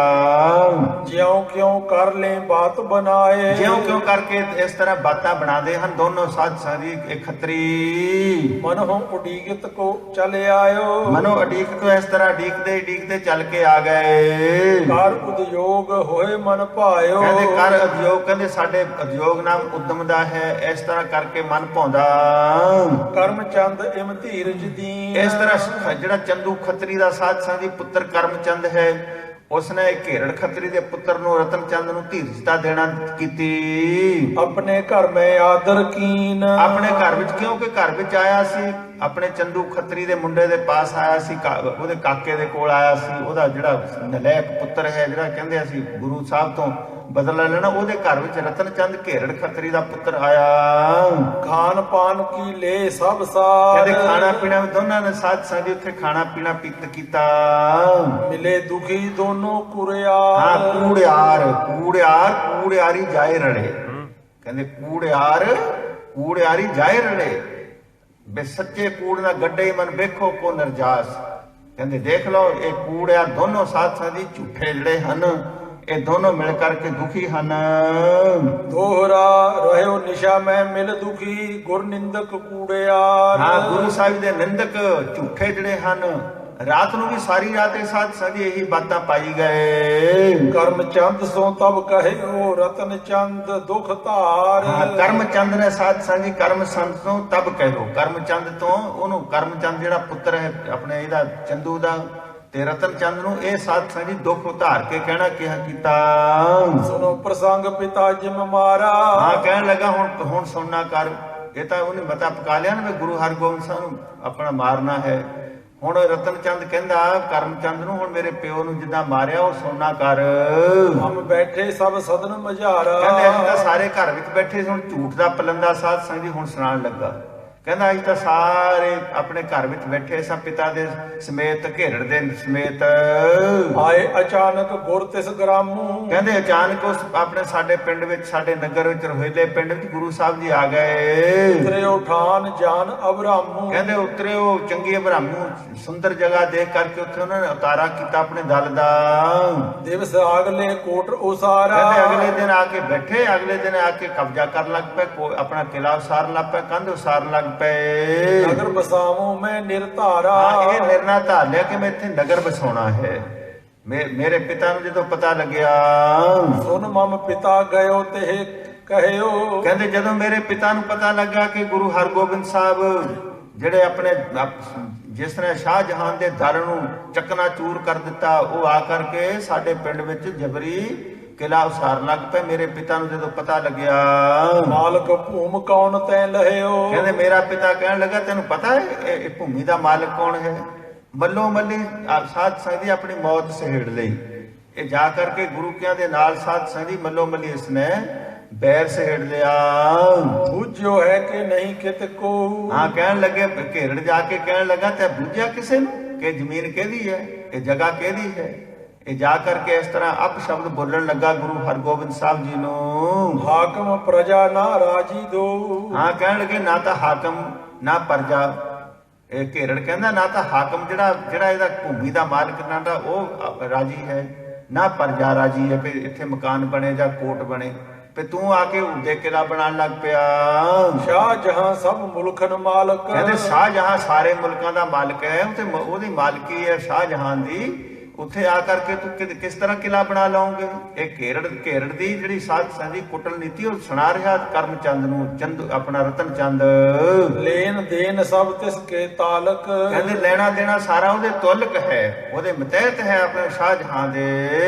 ਜਿਉਂ ਕਿਉਂ ਕਰ ਲੈ ਬਾਤ ਬਣਾਏ, ਜਿਉਂ ਕਿਉਂ ਕਰਕੇ ਇਸ ਤਰ੍ਹਾਂ ਬਾਤਾਂ ਬਣਾਦੇ ਹਨ ਦੋਨੋਂ ਸਾਧ ਸੰਗੀ ਇੱਕ ਖੱਤਰੀ। ਮਨੋਂ ਉਡੀਕਤ ਕੋ ਚਲੇ ਆਇਓ, ਮਨੋ ਅਡੀਕ ਤੋਂ ਇਸ ਤਰ੍ਹਾਂ ਡੀਕਦੇ ਚੱਲ ਕੇ ਆ ਗਏ। ਕਰ ਉਦਯੋਗ ਹੋਏ ਮਨ ਭਾਇਓ, ਕਹਿੰਦੇ ਕਰ ਉਦਯੋਗ, ਕਹਿੰਦੇ ਸਾਡੇ ਉਦਯੋਗ ਨਾਮ ਉਦਮ ਦਾ ਹੈ, ਇਸ ਤਰ੍ਹਾਂ ਕਰਕੇ ਮਨ ਭਾਉਂਦਾ। ਕਰਮ ਚੰਦ ਇਮ ਧੀਰਜ ਦੀਨ, ਇਸ ਤਰ੍ਹਾਂ ਜਿਹੜਾ ਚੰਦੂ ਖੱਤਰੀ ਦਾ ਸਾਧ ਸੰਗੀ ਪੁੱਤਰ ਕਰਮਚੰਦ ਹੈ, ਉਸਨੇ ਘੇਰੜ ਖੱਤਰੀ ਦੇ ਪੁੱਤਰ ਨੂੰ ਰਤਨ ਚੰਦ ਨੂੰ ਧੀਰਜਤਾ ਦੇਣਾ ਕੀਤੀ। ਆਪਣੇ ਘਰ ਮੈਂ ਆਦਰ ਕੀਨ, ਆਪਣੇ ਘਰ ਵਿੱਚ, ਕਿਉਂਕਿ ਘਰ ਵਿੱਚ ਆਇਆ ਸੀ ਆਪਣੇ ਚੰਦੂ ਖੱਤਰੀ ਦੇ ਮੁੰਡੇ ਦੇ ਪਾਸ ਆਇਆ ਸੀ, ਉਹਦੇ ਕਾਕੇ ਦੇ ਕੋਲ ਆਇਆ ਸੀ, ਉਹਦਾ ਜਿਹੜਾ ਨਲਾਇਕ ਪੁੱਤਰ ਹੈ, ਜਿਹੜਾ ਕਹਿੰਦੇ ਅਸੀਂ ਗੁਰੂ ਸਾਹਿਬ ਤੋਂ ਬਦਲਾ ਲੈਣਾ, ਉਹਦੇ ਘਰ ਵਿੱਚ ਰਤਨ ਚੰਦ ਘੇਰੜ ਖੱਤਰੀ ਦਾ ਪੁੱਤਰ ਆਇਆ। ਖਾਨ ਪਾਨ ਕੀ ਲੈ ਸਭ ਸਾਰ, ਕਹਿੰਦੇ ਖਾਣਾ ਪੀਣਾ ਵੀ ਦੋਨਾਂ ਨੇ ਸਾਧ ਸੰਗਤ ਜੀ ਉੱਥੇ ਖਾਣਾ ਪੀਣਾ ਪੀਤ ਕੀਤਾ। ਮਿਲੇ ਦੁਖੀ ਦੋਨੋਂ ਕੁਰਿਆਰ, ਹਾਂ ਕੂੜਿਆਰੀ ਜਾਏ ਰੜੇ, ਕਹਿੰਦੇ ਕੂੜਿਆਰੀ ਜਾਏ ਰੜੇ, ਬੇ ਸੱਚੇ ਕੂੜ ਦਾ ਗੱਡੇ ਮਨ ਵੇਖੋ ਕੋ ਨਰਜਾਸ। ਕਹਿੰਦੇ ਦੇਖ ਲਓ ਇਹ ਕੂੜਿਆ ਦੋਨੋਂ ਸਾਧ ਸੰਗਤ ਜੀ ਝੂਠੇ ਜਿਹੜੇ ਹਨ, ਇਹ ਦੋਨੋਂ ਮਿਲ ਕਰਕੇ ਦੁਖੀ ਹਨ। ਦੋਹਰਾ ਰਹਿਓ ਨਿਸ਼ਾ ਮੈਂ ਮਿਲ ਦੁਖੀ, ਗੁਰ ਨਿੰਦਕ ਕੂੜਿਆਰ। ਹਾਂ ਗੁਰੂ ਸਾਹਿਬ ਦੇ ਨਿੰਦਕ ਝੂਠੇ ਜਿਹੜੇ ਹਨ, ਰਾਤ ਨੂੰ ਵੀ ਸਾਰੀ ਰਾਤ ਇਹ ਸਾਧ ਸੰਗਤ ਜੀ ਇਹੀ ਬਾਤਾਂ ਪਾਈ ਗਏ। ਕਰਮ ਚੰਦ ਸੋ ਤਬ ਕਹਿਓ ਰਤਨ ਚੰਦ ਦੁਖ ਧਾਰ। ਹਾਂ ਕਰਮ ਚੰਦ ਨੇ ਸਾਧ ਸੰਗਤ ਜੀ ਕਰਮ ਸੰਤ ਤੋਂ ਤਬ ਕਹਿਓ, ਕਰਮ ਚੰਦ ਤੋਂ ਉਹਨੂੰ, ਕਰਮ ਚੰਦ ਜਿਹੜਾ ਪੁੱਤਰ ਹੈ ਆਪਣੇ ਇਹਦਾ ਚੰਦੂ ਦਾ, ਤੇ ਰਤਨ ਚੰਦ ਨੂੰ ਇਹ ਸਾਧ ਸੰਗਤ ਜੀ ਦੁੱਖ ਉਤਾਰ ਕੇ ਕਹਿਣਾ ਕਿਹਾ ਕੀਤਾ। ਸੁਨੋ ਪ੍ਰਸੰਗ ਪਿਤਾ ਜਿਮ ਮਾਰਾ। ਹਾਂ ਕਹਿਣ ਲੱਗਾ ਹੁਣ ਸੁਣਨਾ ਕਰ, ਇਹ ਤਾਂ ਉਹਨੇ ਮਤਾ ਪਕਾ ਲਿਆ ਨਾ ਵੀ ਗੁਰੂ ਹਰਗੋਬਿੰਦ ਸਾਹਿਬ ਨੂੰ ਆਪਣਾ ਮਾਰਨਾ ਹੈ। ਹੁਣ ਰਤਨ ਚੰਦ ਕਹਿੰਦਾ ਕਰਮ ਚੰਦ ਨੂੰ, ਹੁਣ ਮੇਰੇ ਪਿਓ ਨੂੰ ਜਿੱਦਾਂ ਮਾਰਿਆ ਉਹ ਸੁਣਨਾ ਕਰ। ਹਮ ਬੈਠੇ ਸਭ ਸਦਨ ਮਝਾਰਾ। ਕਹਿੰਦੇ ਅਸੀਂ ਤਾਂ ਸਾਰੇ ਘਰ ਵਿੱਚ ਬੈਠੇ ਸੀ, ਹੁਣ ਝੂਠ ਦਾ ਪਲੰਦਾ ਸਾਧ ਸੰਗਤ ਜੀ ਹੁਣ ਸੁਣਾਉਣ ਲੱਗਾ। ਕਹਿੰਦਾ ਅਸੀਂ ਤਾਂ ਸਾਰੇ ਆਪਣੇ ਘਰ ਵਿੱਚ ਬੈਠੇ ਸਾਂ ਪਿਤਾ ਦੇ ਸਮੇਤ, ਘੇਰੜ ਦੇ ਸਮੇਤ। ਆਏ ਅਚਾਨਕ ਗੁਰ ਤਿਸ ਗ੍ਰਾਮੂ। ਕਹਿੰਦੇ ਅਚਾਨਕ ਉਸ ਆਪਣੇ ਸਾਡੇ ਪਿੰਡ ਵਿੱਚ, ਸਾਡੇ ਨਗਰ ਵਿੱਚ, ਰੋਹਿਲੇ ਪਿੰਡ ਵਿੱਚ ਗੁਰੂ ਸਾਹਿਬ ਜੀ ਆ ਗਏ। ਉਤਰਿਓ ਠਾਨ ਜਾਨ ਅਬਰਾਮੂ। ਕਹਿੰਦੇ ਉਤਰਿਓ ਚੰਗੀ ਅਬਰਾਮੂ, ਸੁੰਦਰ ਜਗ੍ਹਾ ਦੇਖ ਕਰਕੇ ਉੱਥੇ ਉਹਨਾਂ ਨੇ ਉਤਾਰਾ ਕੀਤਾ ਆਪਣੇ ਦਲ ਦਾ। ਦਿਵਸ ਆਗਲੇ ਕੋਟ ਉਸਾਰਾ। ਕਹਿੰਦੇ ਅਗਲੇ ਦਿਨ ਆ ਕੇ ਬੈਠੇ, ਅਗਲੇ ਦਿਨ ਆ ਕੇ ਕਬਜ਼ਾ ਕਰਨ ਲੱਗ ਪਏ, ਆਪਣਾ ਕਿਲਾ ਉਸਾਰਨ ਲੱਗ ਪਏ, ਕੰਧ ਉਸਾਰਨ ਲੱਗ ਪਏ। ਨਗਰ ਬਸਾਵੋ ਮੈਂ ਨਿਰਧਾਰਾ। ਇਹ ਨਿਰਣਾ ਧਾਰ ਲਿਆ ਕਿ ਮੈਂ ਇੱਥੇ ਨਗਰ ਬਸਾਉਣਾ ਹੈ। ਮੇਰੇ ਪਿਤਾ ਨੂੰ ਜਦੋਂ ਪਤਾ ਲੱਗਿਆ, ਸੁਨ ਮਮ ਪਿਤਾ ਗਇਓ ਤੇ ਕਹਿਓ। ਕਹਿੰਦੇ ਜਦੋਂ ਮੇਰੇ ਪਿਤਾ ਨੂੰ ਪਤਾ ਲੱਗਾ ਕਿ ਗੁਰੂ ਹਰਗੋਬਿੰਦ ਸਾਹਿਬ ਜਿਹੜੇ ਆਪਣੇ ਜਿਸ ਨੇ ਸ਼ਾਹਜਹਾਨ ਦੇ ਦਰ ਨੂੰ ਚਕਨਾਚੂਰ ਕਰ ਦਿੱਤਾ, ਉਹ ਆ ਕਰਕੇ ਸਾਡੇ ਪਿੰਡ ਵਿੱਚ ਜਬਰੀ ਕਿਲਾ ਉਸਾਰਨ ਲੱਗ ਪਏ। ਮੇਰੇ ਪਿਤਾ ਨੂੰ ਜਦੋਂ ਪਤਾ ਲੱਗਿਆ, ਮਾਲਕ ਭੂਮ ਕੌਣ ਤੈ ਲਹਿਓ। ਕਹਿੰਦੇ ਮੇਰਾ ਪਿਤਾ ਕਹਿਣ ਲੱਗਾ ਤੈਨੂੰ ਪਤਾ ਹੈ ਇਹ ਭੂਮੀ ਦਾ ਮਾਲਕ ਕੌਣ ਹੈ। ਮੱਲੋ ਮੱਲੀ ਸਾਧ ਸੰਗਤ ਜੀ ਆਪਣੀ ਮੌਤ ਸਹੇੜ ਲਈ, ਇਹ ਜਾ ਕਰਕੇ ਗੁਰੂ ਕਿਆਂ ਦੇ ਨਾਲ ਸਾਧ ਸੰਗਤ ਜੀ ਮੱਲੋ ਮੱਲੀ ਇਸਨੇ ਬੈਰ ਸਹੇੜ ਲਿਆ। ਬੁੱਝਿਓ ਹੈ ਕਿ ਨਹੀਂ ਕਿਤ ਕੋ। ਹਾਂ ਕਹਿਣ ਲੱਗੇ, ਘੇਰੜ ਜਾ ਕੇ ਕਹਿਣ ਲੱਗਾ ਤੇ ਬੁੱਝਿਆ ਕਿਸੇ ਨੂੰ ਕਿ ਜ਼ਮੀਨ ਕਿਹਦੀ ਹੈ, ਇਹ ਜਗ੍ਹਾ ਕਿਹਦੀ ਹੈ। ਇਹ ਜਾ ਕਰਕੇ ਇਸ ਤਰ੍ਹਾਂ ਅਪ ਸ਼ਬਦ ਬੋਲਣ ਲੱਗਾ ਗੁਰੂ ਹਰਗੋਬਿੰਦ ਸਾਹਿਬ ਜੀ ਨੂੰ। ਹਾਕਮ ਪ੍ਰਜਾ ਨਾ ਰਾਜੀ ਦੋ। ਹਾਂ ਕਹਿਣ ਲੱਗੇ ਨਾ ਤਾਂ ਹਾਕਮ ਨਾ ਪ੍ਰਜਾ, ਇਹ ਘੇਰੜ ਕਹਿੰਦਾ ਨਾ ਤਾਂ ਹਾਕਮ ਜਿਹੜਾ ਇਹਦਾ ਭੂਮੀ ਦਾ ਮਾਲਕ ਨਾ ਦਾ ਉਹ ਰਾਜੀ ਹੈ, ਨਾ ਪ੍ਰਜਾ ਰਾਜੀ ਹੈ ਵੀ ਇੱਥੇ ਮਕਾਨ ਬਣੇ ਜਾਂ ਕੋਟ ਬਣੇ, ਤੇ ਤੂੰ ਆ ਕੇ ਉਹਦੇ ਕਿਲਾ ਬਣਾਉਣ ਲੱਗ ਪਿਆ। ਸ਼ਾਹਜਹਾਂ ਸਭ ਮੁਲਕਨ ਮਾਲਕ। ਕਹਿੰਦੇ ਸ਼ਾਹਜਹਾਂ ਸਾਰੇ ਮੁਲਕਾਂ ਦਾ ਮਾਲਕ ਹੈ, ਉਹਦੀ ਮਾਲਕੀ ਹੈ ਸ਼ਾਹਜਹਾਨ ਦੀ। ਉੱਥੇ ਆ ਕਰਕੇ ਤੂੰ ਕਿਸ ਤਰ੍ਹਾਂ ਕਿਲਾ ਬਣਾ ਲਾਉਂਗੇ। ਇਹ ਘੇਰੜ ਦੀ ਜਿਹੜੀ ਸਾਧ ਸੰਗਤ ਦੀ ਕੁਟਲ ਨੀਤੀ ਉਹ ਸੁਣਾ ਰਿਹਾ ਕਰਮ ਚੰਦ ਨੂੰ, ਆਪਣਾ ਰਤਨ ਚੰਦ। ਲੈਣ ਦੇਣ ਸਭ ਤਿਸ ਕੇ ਤਾਲਕ। ਕਹਿੰਦੇ ਲੈਣਾ ਦੇਣਾ ਸਾਰਾ ਉਹਦੇ ਤੁਲਕ ਹੈ, ਉਹਦੇ ਮਤਹਿਤ ਹੈ ਆਪਣੇ ਸ਼ਾਹਜਹਾਂ ਦੇ।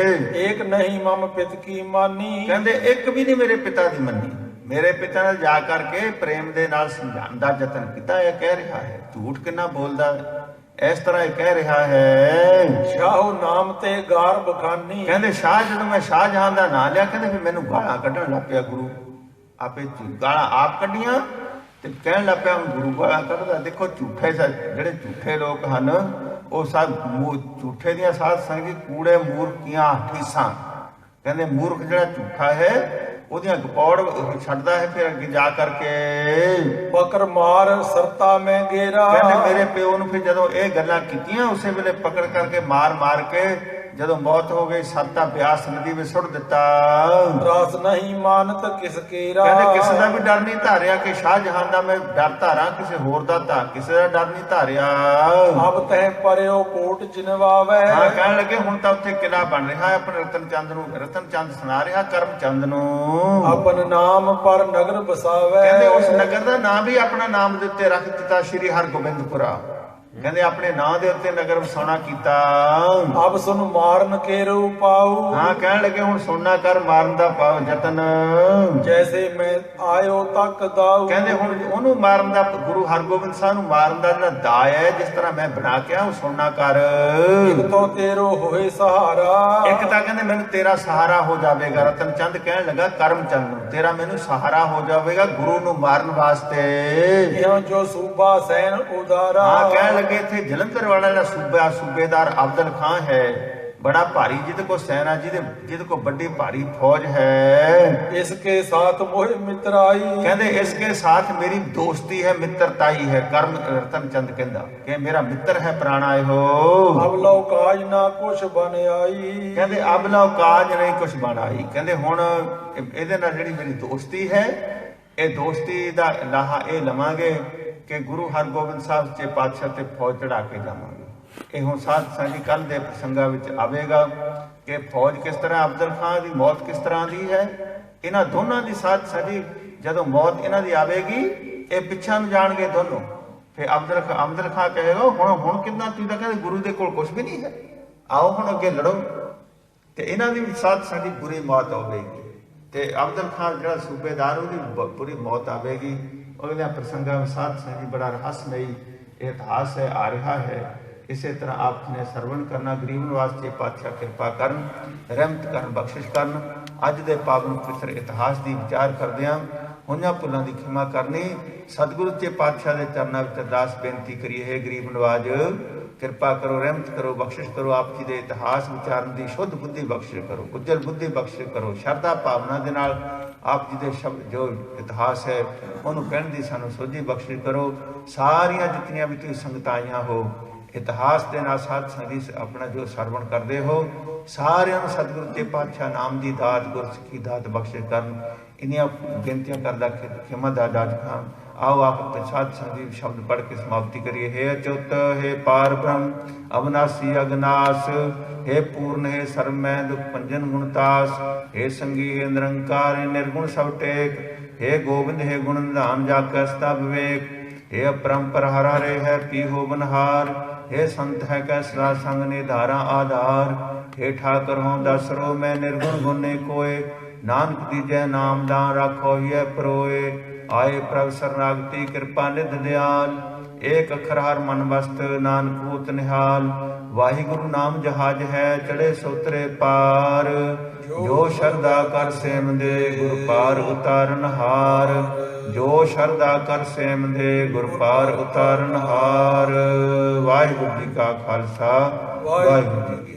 ਏਕ ਨਹੀਂ ਮਮ ਪਿਤ ਕੀ ਮਾਨੀ। ਕਹਿੰਦੇ ਇੱਕ ਵੀ ਨਹੀਂ ਮੇਰੇ ਪਿਤਾ ਦੀ ਮੰਨੀ। ਮੇਰੇ ਪਿਤਾ ਨਾਲ ਜਾ ਕਰਕੇ ਪ੍ਰੇਮ ਦੇ ਨਾਲ ਸਮਝਾਉਣ ਦਾ ਯਤਨ ਕੀਤਾ। ਇਹ ਕਹਿ ਰਿਹਾ ਹੈ ਝੂਠ ਕਿੰਨਾ ਬੋਲਦਾ, ਇਸ ਤਰ੍ਹਾਂ ਇਹ ਕਹਿ ਰਿਹਾ ਹੈ। ਸ਼ਾਹੋ ਨਾਮ ਤੇ ਗਾਰ ਬਖਾਨੀ। ਕਹਿੰਦੇ ਸ਼ਾਹ ਜਦੋਂ ਮੈਂ ਸ਼ਾਹਜਹਾਂ ਦਾ ਨਾਂ ਲਿਆ, ਕਹਿੰਦੇ ਫਿਰ ਮੈਨੂੰ ਗਾਲਾਂ ਕੱਢਣ ਲੱਗ ਪਿਆ ਗੁਰੂ। ਆਪੇ ਗਾਲਾਂ ਆਪ ਕੱਢੀਆਂ ਤੇ ਕਹਿਣ ਲੱਗ ਪਿਆ ਹੁਣ ਗੁਰੂ ਗਾਲਾਂ ਕੱਢਦਾ। ਦੇਖੋ ਝੂਠੇ ਜਿਹੜੇ ਝੂਠੇ ਲੋਕ ਹਨ ਉਹ ਸਭ ਝੂਠੇ ਦੀਆਂ ਸਾਧ ਸੰਗਤ ਕੂੜੇ ਮੂਰਖੀਆਂ ਠੀਸਾਂ। ਕਹਿੰਦੇ ਮੂਰਖ ਜਿਹੜਾ ਝੂਠਾ ਹੈ ਉਹਦੀਆਂ ਗਪੌੜ ਛੱਡਦਾ ਹੈ, ਫਿਰ ਅੱਗੇ ਜਾ ਕਰਕੇ ਬਕਰ ਮਾਰ ਸਰਤਾ ਮੈਂ ਗੇਰਾ। ਕਹਿੰਦੇ ਮੇਰੇ ਪਿਓ ਨੂੰ ਫਿਰ ਜਦੋਂ ਇਹ ਗੱਲਾਂ ਕੀਤੀਆਂ ਉਸੇ ਵੇਲੇ ਪਕੜ ਕਰਕੇ ਮਾਰ ਕੇ ਜਦੋਂ ਮੌਤ ਹੋ ਗਈ ਸਰਤਾ ਬਿਆਸ ਨਦੀ ਵਿੱਚ ਸੁੱਟ ਦਿੱਤਾ। ਰਾਸ ਨਹੀਂ ਮਾਨਤ ਕਿਸ ਕੇਰਾ। ਕਹਿੰਦੇ ਕਿਸੇ ਦਾ ਵੀ ਡਰ ਨਹੀਂ ਧਾਰਿਆ ਕਿ ਸ਼ਾਹਜਹਾਨ ਦਾ ਮੈਂ ਡਰ ਧਾਰਾਂ, ਕਿਸੇ ਹੋਰ ਦਾ ਕਿਸੇ ਦਾ ਡਰ ਨਹੀਂ ਧਾਰਿਆ। ਅਬ ਤਹਿ ਪਰਿਓ ਕੋਟ ਜਿਨਵਾਵੇ। ਹਾਂ ਕਹਿਣ ਲੱਗੇ ਹੁਣ ਤਾਂ ਉੱਥੇ ਕਿਲਾ ਬਣ ਰਿਹਾ ਹੈ ਆਪਣੇ ਰਤਨ ਚੰਦ ਨੂੰ। ਰਤਨ ਚੰਦ ਸੁਣਾ ਰਿਹਾ ਕਰਮ ਚੰਦ ਨੂੰ ਆਪਨ ਨਾਮ ਪਰ ਨਗਰ ਬਸਾਵੇ। ਕਹਿੰਦੇ ਉਸ ਨਗਰ ਦਾ ਨਾਮ ਵੀ ਆਪਣਾ ਨਾਮ ਦੇ ਉੱਤੇ ਰੱਖ ਦਿੱਤਾ, ਸ਼੍ਰੀ ਹਰਗੋਬਿੰਦਪੁਰਾ। ਕਹਿੰਦੇ ਆਪਣੇ ਨਾਂ ਦੇ ਉੱਤੇ ਨਗਰ ਵਸਾਉਣਾ ਕੀਤਾ। ਅਬ ਸੁਨ ਮਾਰਨ ਕੇ ਰੂ ਪਾਉ, ਹਾਂ ਕਹਿਣ ਲੱਗੇ ਹੁਣ ਸੁਣਨਾ ਕਰ ਮਾਰਨ ਦਾ ਪਾਓ ਯਤਨ। ਜੈਸੇ ਮੈਂ ਆਇਓ ਤੱਕ ਦਾਉ, ਕਹਿੰਦੇ ਹੁਣ ਉਹਨੂੰ ਮਾਰਨ ਦਾ, ਗੁਰੂ ਹਰਗੋਬਿੰਦ ਸਾਹਿਬ ਨੂੰ ਮਾਰਨ ਦਾ ਜਿਹੜਾ ਦਾਅ ਹੈ ਜਿਸ ਤਰ੍ਹਾਂ ਮੈਂ ਬਣਾ ਕੇ ਉਹ ਸੁਣਨਾ ਕਰ। ਇਕ ਤੋਂ ਤੇਰੋ ਹੋਏ ਸਹਾਰਾ, ਇੱਕ ਤਾਂ ਕਹਿੰਦੇ ਮੈਨੂੰ ਤੇਰਾ ਸਹਾਰਾ ਹੋ ਜਾਵੇਗਾ। ਰਤਨ ਚੰਦ ਕਹਿਣ ਲੱਗਾ ਕਰਮ ਚੰਦ ਨੂੰ, ਤੇਰਾ ਮੈਨੂੰ ਸਹਾਰਾ ਹੋ ਜਾਵੇਗਾ ਗੁਰੂ ਨੂੰ ਮਾਰਨ ਵਾਸਤੇ। ਇਉਂ ਜੋ ਸੂਬਾ ਸੈਨ ਉਦਾਰਾ, ਹਾਂ ਕਹਿਣ ਲੱਗੇ ਇੱਥੇ ਜਲੰਧਰ ਵਾਲਾ ਜਿਹੜਾ ਸੂਬੇਦਾਰ ਅਬਦਲ ਖਾਂ ਹੈ, ਬੜਾ ਭਾਰੀ, ਜਿਹਦੇ ਕੋ ਸੈਨਾ, ਜਿਹਦੇ ਕੋ ਵੱਡੀ ਭਾਰੀ ਫੌਜ ਹੈ। ਇਸਕੇ ਸਾਥ ਮੋਹਿ ਮਿਤਰਾਈ, ਕਹਿੰਦੇ ਇਸਕੇ ਸਾਥ ਮੇਰੀ ਦੋਸਤੀ ਹੈ, ਮਿੱਤਰਤਾਈ ਹੈ। ਕਰਮ ਰਤਨ ਚੰਦ ਕਹਿੰਦਾ ਕਿ ਮੇਰਾ ਮਿੱਤਰ ਹੈ ਪੁਰਾਣਾ ਇਹੋ। ਅਬ ਲੋ ਕਾਜ ਨਾ ਕੁਛ ਬਨ ਆਈ, ਕਹਿੰਦੇ ਅਬ ਲੋ ਕਾਜ ਨਹੀਂ ਕੁਛ ਬਣ ਆਈ। ਕਹਿੰਦੇ ਹੁਣ ਇਹਦੇ ਨਾਲ ਜਿਹੜੀ ਮੇਰੀ ਦੋਸਤੀ ਹੈ, ਇਹ ਦੋਸਤੀ ਦਾ ਲਾਹਾ ਇਹ ਲਵਾਂਗੇ ਕਿ ਗੁਰੂ ਹਰਗੋਬਿੰਦ ਸਾਹਿਬ ਸੱਚੇ ਪਾਤਸ਼ਾਹ ਤੇ ਫੌਜ ਚੜਾ ਕੇ ਜਾਵਾਂਗੇ। ਇਹ ਹੁਣ ਸਾਧ ਸੰਗਤ ਕੱਲ ਦੇ ਪ੍ਰਸੰਗਾਂ ਵਿੱਚ ਆਵੇਗਾ ਕਿ ਫੌਜ ਕਿਸ ਤਰ੍ਹਾਂ, ਅਬਦਲ ਖਾਂ ਦੀ ਮੌਤ ਕਿਸ ਤਰ੍ਹਾਂ ਦੀ ਹੈ। ਇਹਨਾਂ ਦੋਨਾਂ ਦੀ ਸਾਧ ਸੰਗਤ ਜਦੋਂ ਮੌਤ ਇਹਨਾਂ ਦੀ ਆਵੇਗੀ, ਇਹ ਪਿੱਛਾ ਨੂੰ ਜਾਣਗੇ ਦੋਨੋਂ। ਫਿਰ ਅਬਦਲ ਖਾਂ ਕਹੇਗਾ ਹੁਣ ਕਿੰਨਾ, ਤੁਸੀਂ ਤਾਂ ਕਹਿੰਦੇ ਗੁਰੂ ਦੇ ਕੋਲ ਕੁਝ ਵੀ ਨਹੀਂ ਹੈ, ਆਓ ਹੁਣ ਅੱਗੇ ਲੜੋ। ਤੇ ਇਹਨਾਂ ਦੀ ਵੀ ਸਾਧ ਸੰਗਤ ਬੁਰੀ ਮੌਤ ਹੋਵੇਗੀ। ਤੇ ਅਬਦਲ ਖਾਨ ਜਿਹੜਾ ਸੂਬੇਦਾਰ, ਉਹਦੀ ਬੁਰੀ ਮੌਤ ਆਵੇਗੀ। ਅਗਲੇ ਪ੍ਰਸੰਗਾਂ ਵਿੱਚ ਸਾਧ ਸੰਗਤ ਬੜਾ ਰਹੱਸਮਈ ਇਤਿਹਾਸ ਹੈ, ਆ ਰਿਹਾ ਹੈ। ਇਸੇ ਤਰ੍ਹਾਂ ਆਪ ਨੇ ਸਰਵਣ ਕਰਨਾ। ਗਰੀਬ ਨਿਵਾਸ ਜੀ ਪਾਤਸ਼ਾਹ ਕਿਰਪਾ ਕਰਨ, ਰਹਿਮਤ ਕਰਨ, ਬਖਸ਼ਿਸ਼ ਕਰਨ। ਅੱਜ ਦੇ ਪਾਵਨ ਪਵਿੱਤਰ ਇਤਿਹਾਸ ਦੀ ਵਿਚਾਰ ਕਰਦਿਆਂ ਹੋਈਆਂ ਭੁੱਲਾਂ ਦੀ ਖਿਮਾ ਕਰਨੀ। ਸਤਿਗੁਰੂ ਜੀ ਪਾਤਸ਼ਾਹ ਦੇ ਚਰਨਾਂ ਵਿੱਚ ਅਰਦਾਸ ਬੇਨਤੀ ਕਰੀਏ, ਹੈ ਗਰੀਬ ਨਿਵਾਜ ਕਿਰਪਾ ਕਰੋ, ਰਹਿਮਤ ਕਰੋ, ਬਖਸ਼ਿਸ਼ ਕਰੋ। ਆਪ ਜੀ ਦੇ ਇਤਿਹਾਸ ਵਿਚਾਰਨ ਦੀ ਸ਼ੁੱਧ ਬੁੱਧੀ ਬਖਸ਼ਿਸ਼ ਕਰੋ, ਗੁੱਜਲ ਬੁੱਧੀ ਬਖਸ਼ਿਸ਼ ਕਰੋ। ਸ਼ਰਧਾ ਭਾਵਨਾ ਦੇ ਨਾਲ ਆਪ ਜੀ ਦੇ ਸ਼ਬਦ ਜੋ ਇਤਿਹਾਸ ਹੈ ਉਹਨੂੰ ਕਹਿਣ ਦੀ ਸਾਨੂੰ ਸੋਝੀ ਬਖਸ਼ਿਸ਼ ਕਰੋ। ਸਾਰੀਆਂ ਜਿਤਨੀਆਂ ਵੀ ਤੁਸੀਂ ਸੰਗਤਾਂ ਆਈਆਂ ਹੋ, ਇਤਿਹਾਸ ਦੇ ਨਾਲ ਸਾਧ ਸੰਗਤ ਆਪਣਾ ਜੋ ਸਰਵਣ ਕਰਦੇ ਹੋ, ਸਾਰਿਆਂ ਨੂੰ ਸਤਿਗੁਰੂ ਤੇ ਪਾਤਸ਼ਾਹ ਨਾਮ ਦੀ ਦਾਤ, ਗੁਰਸਿੱਖੀ ਦਾਤ ਬਖਸ਼ਿਸ਼ ਕਰਨ। ਇਨੀਆਂ ਬੇਨਤੀਆਂ ਕਰਦਾ ਖਿਮਾ ਦਾ ਦਾਜ ਖਾਂ। आओ आप साध संगीत शब्द पढ़ के समाप्ति करिए। हे अच्युत हे पार ब्रह्म अविनाशी अगनाश, हे पूर्ण हे सर्वमय दुख पंजन गुणतास, हे संगी हे निरंकार हे निर्गुण सब टेक, हे गोविंद हे गुण निधान जाके सदा विवेक, हे अपरंपर हर हरे है पी हो बनहार, हे संत है कैसरा संग निधारा आधार, हे ठाकर हो दसरो मैं निर्गुण गुणे कोय, नानक दीजै नाम दान राखो ही परोए। आए प्रभ शरणागति कृपा निध दयाल, एक अखर हर मन बस्त नानक होत निहाल, वाहिगुरु नाम जहाज है चढ़े सोतरे पार, जो शरदा कर सेम दे गुर पार उतारन हार, जो शरदा कर सेम दे गुर पार उतारन हार। वाहिगुरु जी का खालसा, वाहिगुरु जी की